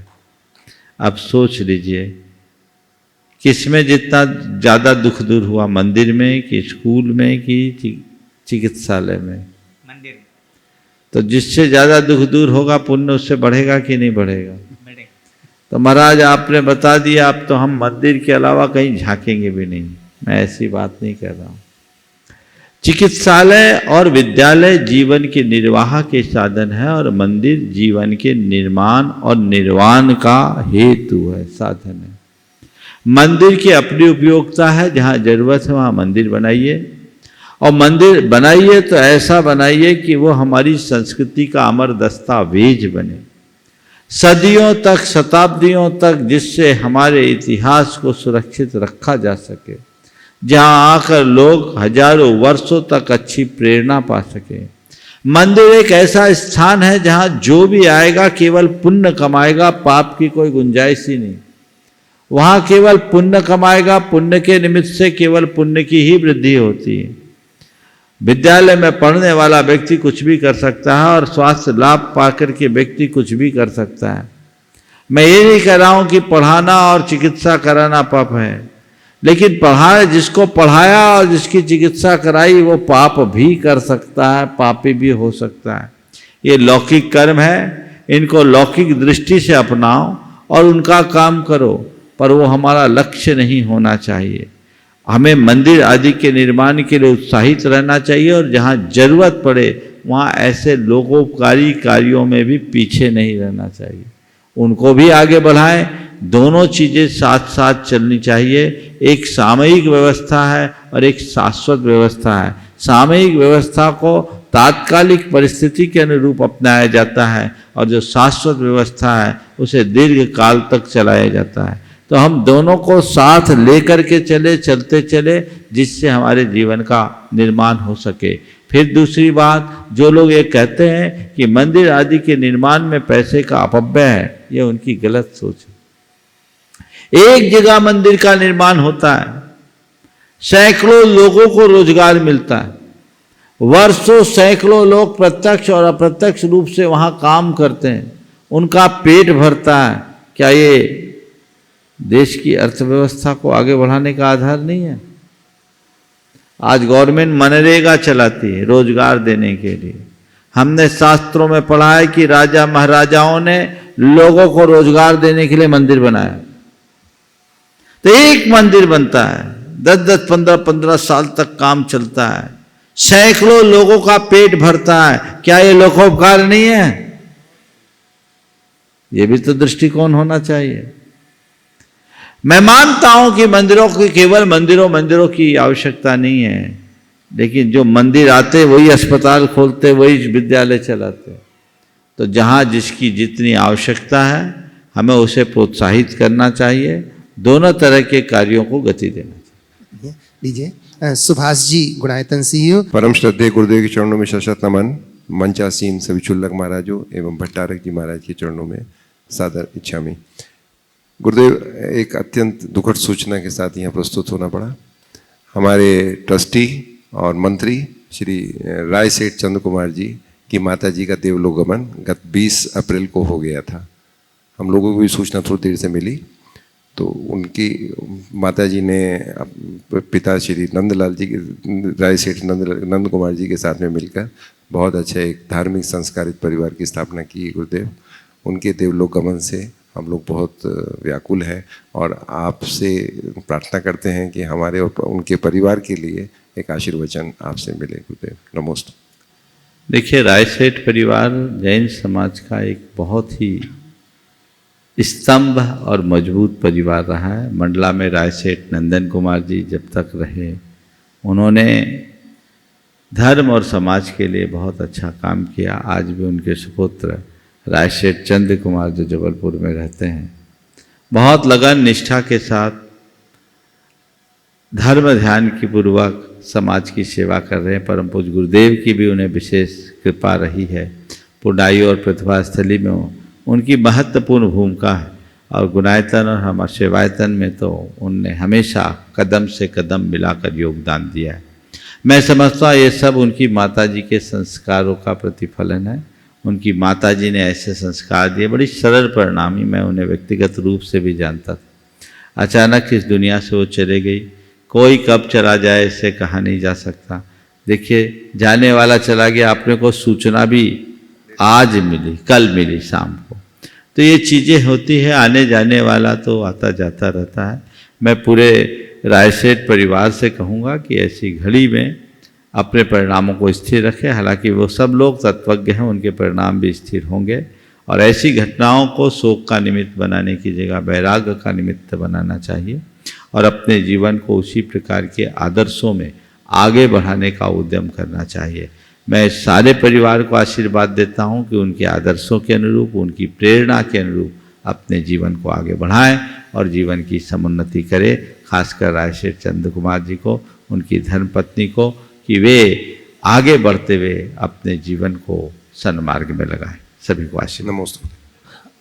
अब सोच लीजिए किसमें जितना ज़्यादा दुख दूर हुआ, मंदिर में कि स्कूल में कि चिकित्सालय में? मंदिर में। तो जिससे ज़्यादा दुख दूर होगा पुण्य उससे बढ़ेगा कि नहीं बढ़ेगा? तो महाराज आपने बता दिया, अब तो हम मंदिर के अलावा कहीं झांकेंगे भी नहीं। मैं ऐसी बात नहीं कर रहा हूँ। चिकित्सालय और विद्यालय जीवन के निर्वाह के साधन है और मंदिर जीवन के निर्माण और निर्वाण का हेतु है, साधन है। मंदिर की अपनी उपयोगिता है, जहाँ जरूरत है वहाँ मंदिर बनाइए, और मंदिर बनाइए तो ऐसा बनाइए कि वो हमारी संस्कृति का अमर दस्तावेज बने, सदियों तक, शताब्दियों तक, जिससे हमारे इतिहास को सुरक्षित रखा जा सके, जहाँ आकर लोग हजारों वर्षों तक अच्छी प्रेरणा पा सके। मंदिर एक ऐसा स्थान है जहाँ जो भी आएगा केवल पुण्य कमाएगा, पाप की कोई गुंजाइश ही नहीं। वहाँ केवल पुण्य कमाएगा, पुण्य के निमित्त से केवल पुण्य की ही वृद्धि होती है। विद्यालय में पढ़ने वाला व्यक्ति कुछ भी कर सकता है और स्वास्थ्य लाभ पाकर के व्यक्ति कुछ भी कर सकता है। मैं ये नहीं कह रहा हूँ कि पढ़ाना और चिकित्सा कराना पाप है, लेकिन जिसको पढ़ाया और जिसकी चिकित्सा कराई वो पाप भी कर सकता है, पापी भी हो सकता है। ये लौकिक कर्म है, इनको लौकिक दृष्टि से अपनाओ और उनका काम करो, पर वो हमारा लक्ष्य नहीं होना चाहिए। हमें मंदिर आदि के निर्माण के लिए उत्साहित रहना चाहिए और जहाँ जरूरत पड़े वहाँ ऐसे लोकोपकारी कार्यों में भी पीछे नहीं रहना चाहिए, उनको भी आगे बढ़ाएं। दोनों चीज़ें साथ साथ चलनी चाहिए। एक सामयिक व्यवस्था है और एक शाश्वत व्यवस्था है। सामयिक व्यवस्था को तात्कालिक परिस्थिति के अनुरूप अपनाया जाता है और जो शाश्वत व्यवस्था है उसे दीर्घ काल तक चलाया जाता है। तो हम दोनों को साथ लेकर के चलते चले, जिससे हमारे जीवन का निर्माण हो सके। फिर दूसरी बात, जो लोग ये कहते हैं कि मंदिर आदि के निर्माण में पैसे का अपव्यय है, ये उनकी गलत सोच है। एक जगह मंदिर का निर्माण होता है, सैकड़ों लोगों को रोजगार मिलता है, वर्षों सैकड़ों लोग प्रत्यक्ष और अप्रत्यक्ष रूप से वहां काम करते हैं, उनका पेट भरता है। क्या ये देश की अर्थव्यवस्था को आगे बढ़ाने का आधार नहीं है? आज गवर्नमेंट मनरेगा चलाती है रोजगार देने के लिए। हमने शास्त्रों में पढ़ा है कि राजा महाराजाओं ने लोगों को रोजगार देने के लिए मंदिर बनाया। तो एक मंदिर बनता है, 10-10, 15-15 साल तक काम चलता है, सैकड़ों लोगों का पेट भरता है। क्या ये लोकोपकार नहीं है? ये भी तो दृष्टिकोण होना चाहिए। मैं मानता हूं कि मंदिरों की केवल मंदिरों की आवश्यकता नहीं है, लेकिन जो मंदिर आते वही अस्पताल खोलते, वही विद्यालय चलाते। तो जहां जिसकी जितनी आवश्यकता है हमें उसे प्रोत्साहित करना चाहिए, दोनों तरह के कार्यों को गति देना चाहिए। लीजिए सुभाष जी गुणायतन सिंह। परम श्रद्धेय गुरुदेव के चरणों में शत नमन। मंचासीन सभी क्षुल्लक महाराजों एवं भट्टारक जी महाराज के चरणों में सादर इच्छामि। गुरुदेव, एक अत्यंत दुखद सूचना के साथ यहाँ प्रस्तुत होना पड़ा। हमारे ट्रस्टी और मंत्री श्री राय सेठ चंद्र कुमार जी की माता जी का देवलोकगमन गत 20 अप्रैल को हो गया था। हम लोगों को भी सूचना थोड़ी देर से मिली, तो उनकी माता जी ने पिता श्री नंदलाल जी के, राय सेठ नंद कुमार जी के साथ में मिलकर बहुत अच्छा एक धार्मिक संस्कारित परिवार की स्थापना की। गुरुदेव, उनके देवलोकगमन से हम लोग बहुत व्याकुल हैं और आपसे प्रार्थना करते हैं कि हमारे और उनके परिवार के लिए एक आशीर्वचन आपसे मिले। गुरुदेव नमोस्तु। देखिए, रायसेठ परिवार जैन समाज का एक बहुत ही स्तंभ और मजबूत परिवार रहा है। मंडला में रायसेठ नंदन कुमार जी जब तक रहे, उन्होंने धर्म और समाज के लिए बहुत अच्छा काम किया। आज भी उनके सुपुत्र रायसेठ चंद्र कुमार जो जबलपुर में रहते हैं, बहुत लगन निष्ठा के साथ धर्म ध्यान की पूर्वक समाज की सेवा कर रहे हैं। परम पूज्य गुरुदेव की भी उन्हें विशेष कृपा रही है। पुडाई और प्रतिभा स्थली में उनकी महत्वपूर्ण भूमिका है और गुणायतन और हमारे सेवायतन में तो उनने हमेशा कदम से कदम मिलाकर योगदान दिया है। मैं समझता हूँ ये सब उनकी माताजी के संस्कारों का प्रतिफलन है। उनकी माताजी ने ऐसे संस्कार दिए, बड़ी सरल परिणामी। मैं उन्हें व्यक्तिगत रूप से भी जानता था। अचानक इस दुनिया से वो चले गई। कोई कब चला जाए इससे कहा नहीं जा सकता। देखिए, जाने वाला चला गया, अपने को सूचना भी आज मिली, कल मिली शाम को। तो ये चीज़ें होती है, आने जाने वाला तो आता जाता रहता है। मैं पूरे रायसेठ परिवार से कहूँगा कि ऐसी घड़ी में अपने परिणामों को स्थिर रखें। हालांकि वो सब लोग तत्वज्ञ हैं, उनके परिणाम भी स्थिर होंगे। और ऐसी घटनाओं को शोक का निमित्त बनाने की जगह वैराग्य का निमित्त बनाना चाहिए और अपने जीवन को उसी प्रकार के आदर्शों में आगे बढ़ाने का उद्यम करना चाहिए। मैं सारे परिवार को आशीर्वाद देता हूं कि उनके आदर्शों के अनुरूप, उनकी प्रेरणा के अनुरूप अपने जीवन को आगे बढ़ाएं और जीवन की समुन्नति करें। खासकर रायसेठ चंद्र कुमार जी को, उनकी धर्मपत्नी को, कि वे आगे बढ़ते हुए अपने जीवन को सन्मार्ग में लगाएं। सभी को आशीर्वाद। नमस्ते।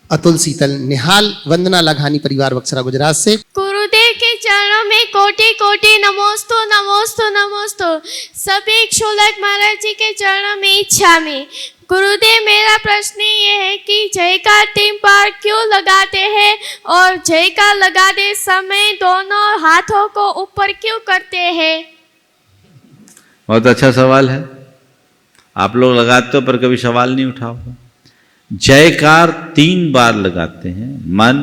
अतुल, शीतल, निहाल, वंदना लाघानी परिवार बक्सरा गुजरात से। गुरुदेव के चरणों में कोटि कोटि नमोस्तु नमोस्तु नमोस्तु। सभी क्षुलक महाराज जी के चरणों में इच्छा में। गुरुदेव, मेरा प्रश्न ये है कि जयकार 3 बार क्यों लगाते हैं और जयकार लगाते समय दोनों हाथों को ऊपर क्यों करते हैं? बहुत अच्छा सवाल है। आप लोग लगाते हो पर कभी सवाल नहीं उठा होगा। जयकार 3 बार लगाते हैं, मन,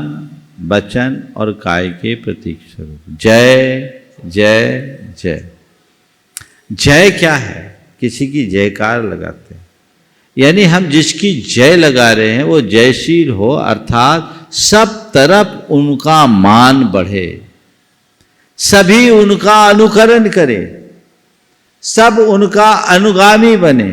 वचन और काय के प्रतीक स्वरूप। जय जय जय। जय क्या है? किसी की जयकार लगाते हैं, यानी हम जिसकी जय लगा रहे हैं वो जयशील हो, अर्थात सब तरफ उनका मान बढ़े, सभी उनका अनुकरण करें, सब उनका अनुगामी बने।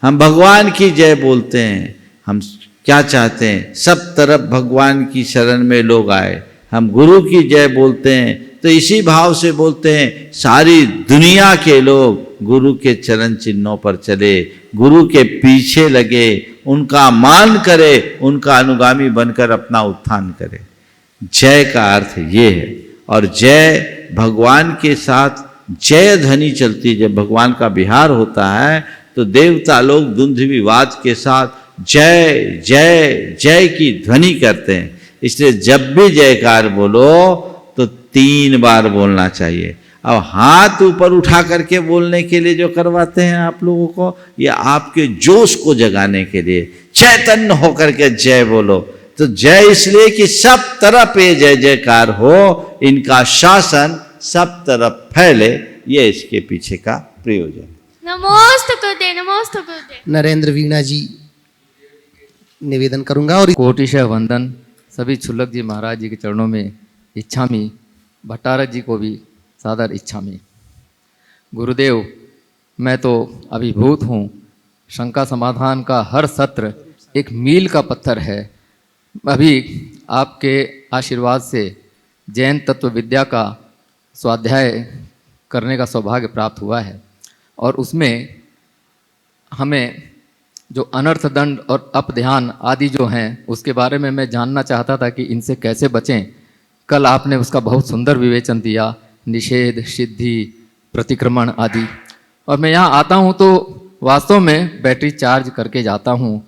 हम भगवान की जय बोलते हैं, हम क्या चाहते हैं? सब तरफ भगवान की शरण में लोग आए। हम गुरु की जय बोलते हैं तो इसी भाव से बोलते हैं सारी दुनिया के लोग गुरु के चरण चिन्हों पर चले, गुरु के पीछे लगे, उनका मान करे, उनका अनुगामी बनकर अपना उत्थान करे। जय का अर्थ ये है। और जय भगवान के साथ जय ध्वनि चलती है। जब भगवान का विहार होता है तो देवता लोग धुंधवी वाद के साथ जय जय जय की ध्वनि करते हैं। इसलिए जब भी जयकार बोलो तो 3 बार बोलना चाहिए। अब हाथ ऊपर उठा करके बोलने के लिए जो करवाते हैं आप लोगों को, ये आपके जोश को जगाने के लिए, चैतन्य होकर के जय बोलो। तो जय इसलिए कि सब तरफ ये जय जयकार हो, इनका शासन सब तरफ फैले, ये इसके पीछे का प्रयोजन। नमोस्तु गुरुदेव, नमोस्तु गुरुदेव। नरेंद्र वीणा जी निवेदन करूंगा। और कोटिशः वंदन सभी क्षुल्लक जी महाराज जी के चरणों में इच्छामि। भट्टारक जी को भी सादर इच्छामि। गुरुदेव, मैं तो अभिभूत हूँ। शंका समाधान का हर सत्र एक मील का पत्थर है। अभी आपके आशीर्वाद से जैन तत्व विद्या का स्वाध्याय करने का सौभाग्य प्राप्त हुआ है और उसमें हमें जो अनर्थ दंड और अपध्यान आदि जो हैं उसके बारे में मैं जानना चाहता था कि इनसे कैसे बचें। कल आपने उसका बहुत सुंदर विवेचन दिया, निषेध, सिद्धि, प्रतिक्रमण आदि। और मैं यहाँ आता हूँ तो वास्तव में बैटरी चार्ज करके जाता हूँ।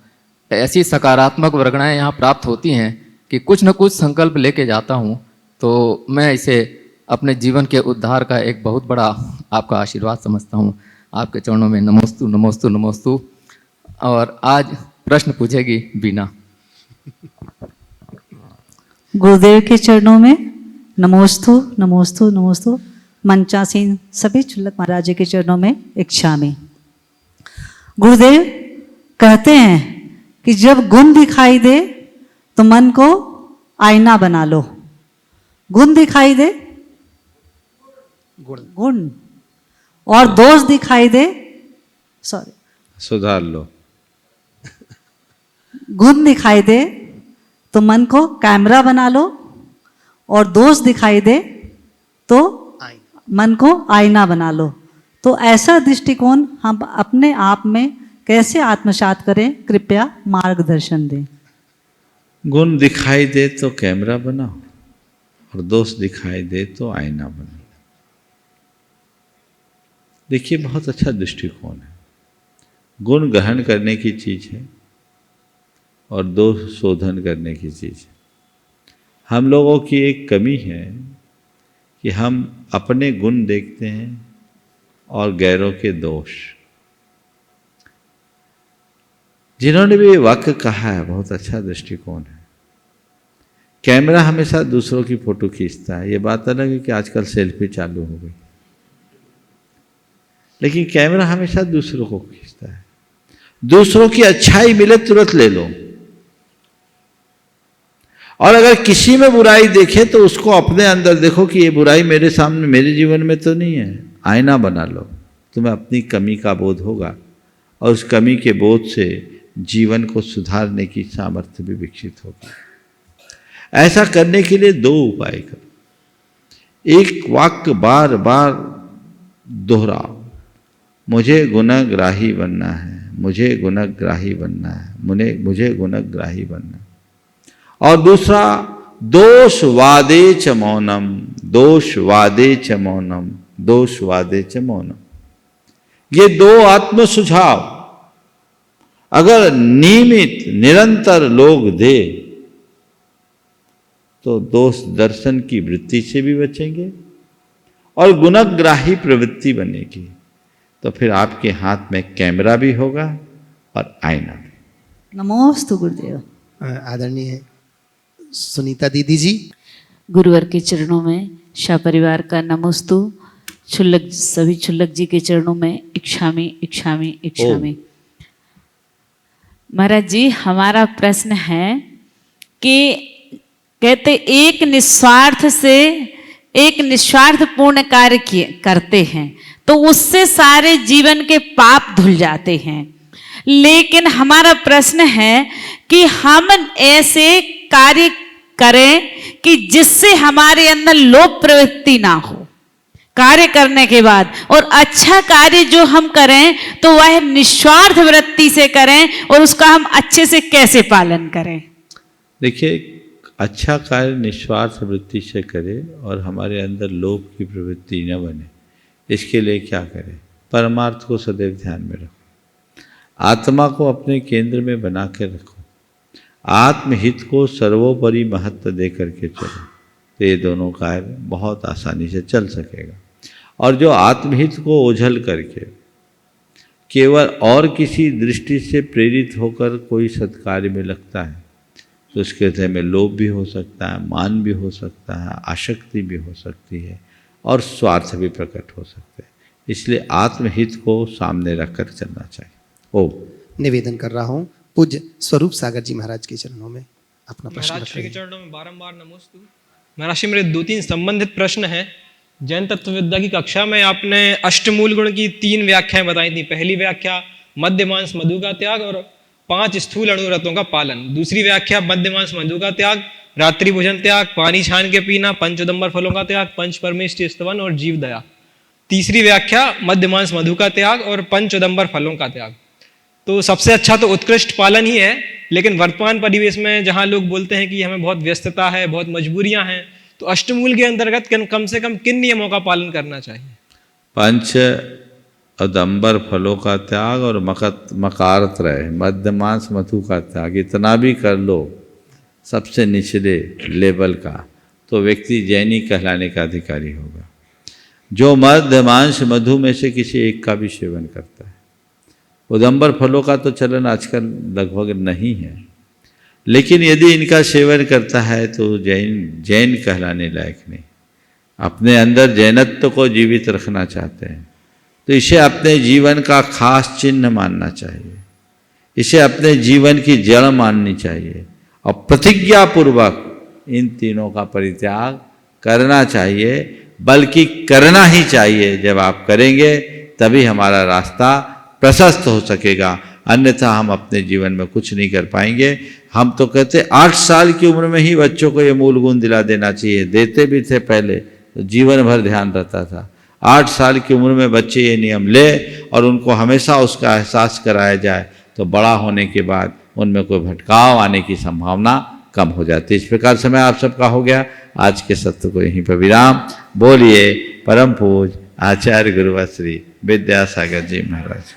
ऐसी सकारात्मक वर्गणाएँ यहाँ प्राप्त होती हैं कि कुछ न कुछ संकल्प लेके जाता हूँ। तो मैं इसे अपने जीवन के उद्धार का एक बहुत बड़ा आपका आशीर्वाद समझता हूँ। आपके चरणों में नमोस्तु नमोस्तु नमोस्तु। और आज प्रश्न पूछेगी बीना। गुरुदेव के चरणों में नमोस्तु नमोस्तु नमोस्तु। मंचासीन सभी क्षुल्लक महाराज जी के चरणों में इच्छामि। गुरुदेव कहते हैं कि जब गुण दिखाई दे तो मन को आईना बना लो। गुण दिखाई दे गुण और दोष दिखाई दे सुधार लो। गुण दिखाई दे तो मन को कैमरा बना लो और दोष दिखाई दे तो मन को आईना बना लो। तो ऐसा दृष्टिकोण हम अपने आप में कैसे आत्मसात करें, कृपया मार्गदर्शन दें। गुण दिखाई दे तो कैमरा बनाओ और दोष दिखाई दे तो आईना बनाओ। देखिए बहुत अच्छा दृष्टिकोण है। गुण ग्रहण करने की चीज़ है और दोष शोधन करने की चीज़ है। हम लोगों की एक कमी है कि हम अपने गुण देखते हैं और गैरों के दोष। जिन्होंने भी ये वाक्य कहा है बहुत अच्छा दृष्टिकोण है। कैमरा हमेशा दूसरों की फोटो खींचता है। ये बात अलग है कि आजकल सेल्फी चालू हो गई, लेकिन कैमरा हमेशा दूसरों को खींचता है। दूसरों की अच्छाई मिले तुरंत ले लो, और अगर किसी में बुराई देखे तो उसको अपने अंदर देखो कि ये बुराई मेरे सामने, मेरे जीवन में तो नहीं है। आईना बना लो, तुम्हें अपनी कमी का बोध होगा और उस कमी के बोध से जीवन को सुधारने की सामर्थ्य भी विकसित होगी। ऐसा करने के लिए दो उपाय करो। एक वाक्य बार बार दोहराओ, मुझे गुणग्राही बनना है, मुझे गुणग्राही बनना है, मुझे गुणग्राही बनना है। और दूसरा दोषवादे च मौनम, दोषवादे च मौनम, दोषवादे च मौनम। ये दो आत्म सुझाव अगर नियमित निरंतर लोग दे तो दोष दर्शन की वृत्ति से भी बचेंगे और गुणग्राही प्रवृत्ति बनेगी। तो फिर आपके हाथ में कैमरा भी होगा और आईना भी। नमोस्तु गुरुदेव। आदरणीय सुनीता दीदी जी। गुरुवर के चरणों में शाह परिवार का नमोस्तु। क्षुल्लक सभी क्षुल्लक जी के चरणों में इच्छामि इच्छामि इच्छामि। महाराज जी, हमारा प्रश्न है कि कहते एक निस्वार्थ पूर्ण कार्य करते हैं तो उससे सारे जीवन के पाप धुल जाते हैं। लेकिन हमारा प्रश्न है कि हम ऐसे कार्य करें कि जिससे हमारे अंदर लोभ प्रवृत्ति ना हो कार्य करने के बाद, और अच्छा कार्य जो हम करें तो वह निस्वार्थ वृत्ति से करें और उसका हम अच्छे से कैसे पालन करें। देखिए, अच्छा कार्य निस्वार्थ वृत्ति से करें और हमारे अंदर लोभ की प्रवृत्ति न बने, इसके लिए क्या करें? परमार्थ को सदैव ध्यान में रखो, आत्मा को अपने केंद्र में बना कर रखो, आत्महित को सर्वोपरि महत्व दे करके चलो, तो ये दोनों कार्य बहुत आसानी से चल सकेगा। और जो आत्महित को ओझल करके केवल और किसी दृष्टि से प्रेरित होकर कोई सत्कार्य में लगता है तो उसके हृदय में लोभ भी हो सकता है, मान भी हो सकता है, आसक्ति भी हो सकती है और स्वार्थ भी प्रकट हो सकते हैं। इसलिए आत्महित को सामने रखकर चलना चाहिए। ओम। निवेदन कर रहा हूँ पूज्य स्वरूप सागर जी महाराज के चरणों में अपना प्रश्न महाराज रख श्री रहे के हैं। चरणों में बारंबार नमोस्तु। महाराज श्री, मेरे 2-3 संबंधित प्रश्न हैं। जैन तत्व विद्या की कक्षा में आपने अष्टमूल गुण की 3 व्याख्याएं बताई थी। पहली व्याख्या मध्य मांस मधु का त्याग और 5 स्थूल अणुव्रतों का पालन। दूसरी व्याख्या मध्य मांस मधु का त्याग, रात्रि भोजन त्याग, पानी छान के पीना, पंचोदंबर फलों का त्याग, पंच परमेष्टि स्तवन और जीव दया। तीसरी व्याख्या मध्य मांस मधु का त्याग और पंचोदंबर फलों का त्याग। तो सबसे अच्छा तो उत्कृष्ट पालन ही है, लेकिन वर्तमान परिवेश में जहाँ लोग बोलते हैं कि हमें बहुत व्यस्तता है, बहुत मजबूरियां हैं, तो अष्टमूल के अंतर्गत कम से कम किन नियमों का पालन करना चाहिए? पंच अदंबर फलों का त्याग और मकारत्रय मध्य मांस मधु का त्याग, इतना भी कर लो सबसे निचले लेवल का, तो व्यक्ति जैनी कहलाने का अधिकारी होगा। जो मध्य मांस मधु में से किसी एक का भी सेवन करता है। उदंबर फलों का तो चलन आजकल लगभग नहीं है, लेकिन यदि इनका सेवन करता है तो जैन कहलाने लायक नहीं। अपने अंदर जैनत्व को जीवित रखना चाहते हैं तो इसे अपने जीवन का खास चिन्ह मानना चाहिए, इसे अपने जीवन की जड़ माननी चाहिए और प्रतिज्ञापूर्वक इन तीनों का परित्याग करना चाहिए, बल्कि करना ही चाहिए। जब आप करेंगे तभी हमारा रास्ता प्रशस्त हो सकेगा, अन्यथा हम अपने जीवन में कुछ नहीं कर पाएंगे। हम तो कहते 8 साल की उम्र में ही बच्चों को ये मूल गुण दिला देना चाहिए, देते भी थे पहले तो जीवन भर ध्यान रहता था। 8 साल की उम्र में बच्चे ये नियम ले और उनको हमेशा उसका एहसास कराया जाए तो बड़ा होने के बाद उनमें कोई भटकाव आने की संभावना कम हो जाती है। इस प्रकार समय आप सबका हो गया। आज के सत्र को यहीं पर विराम। बोलिए परम पूज आचार्य गुरुवर श्री विद्यासागर जी महाराज।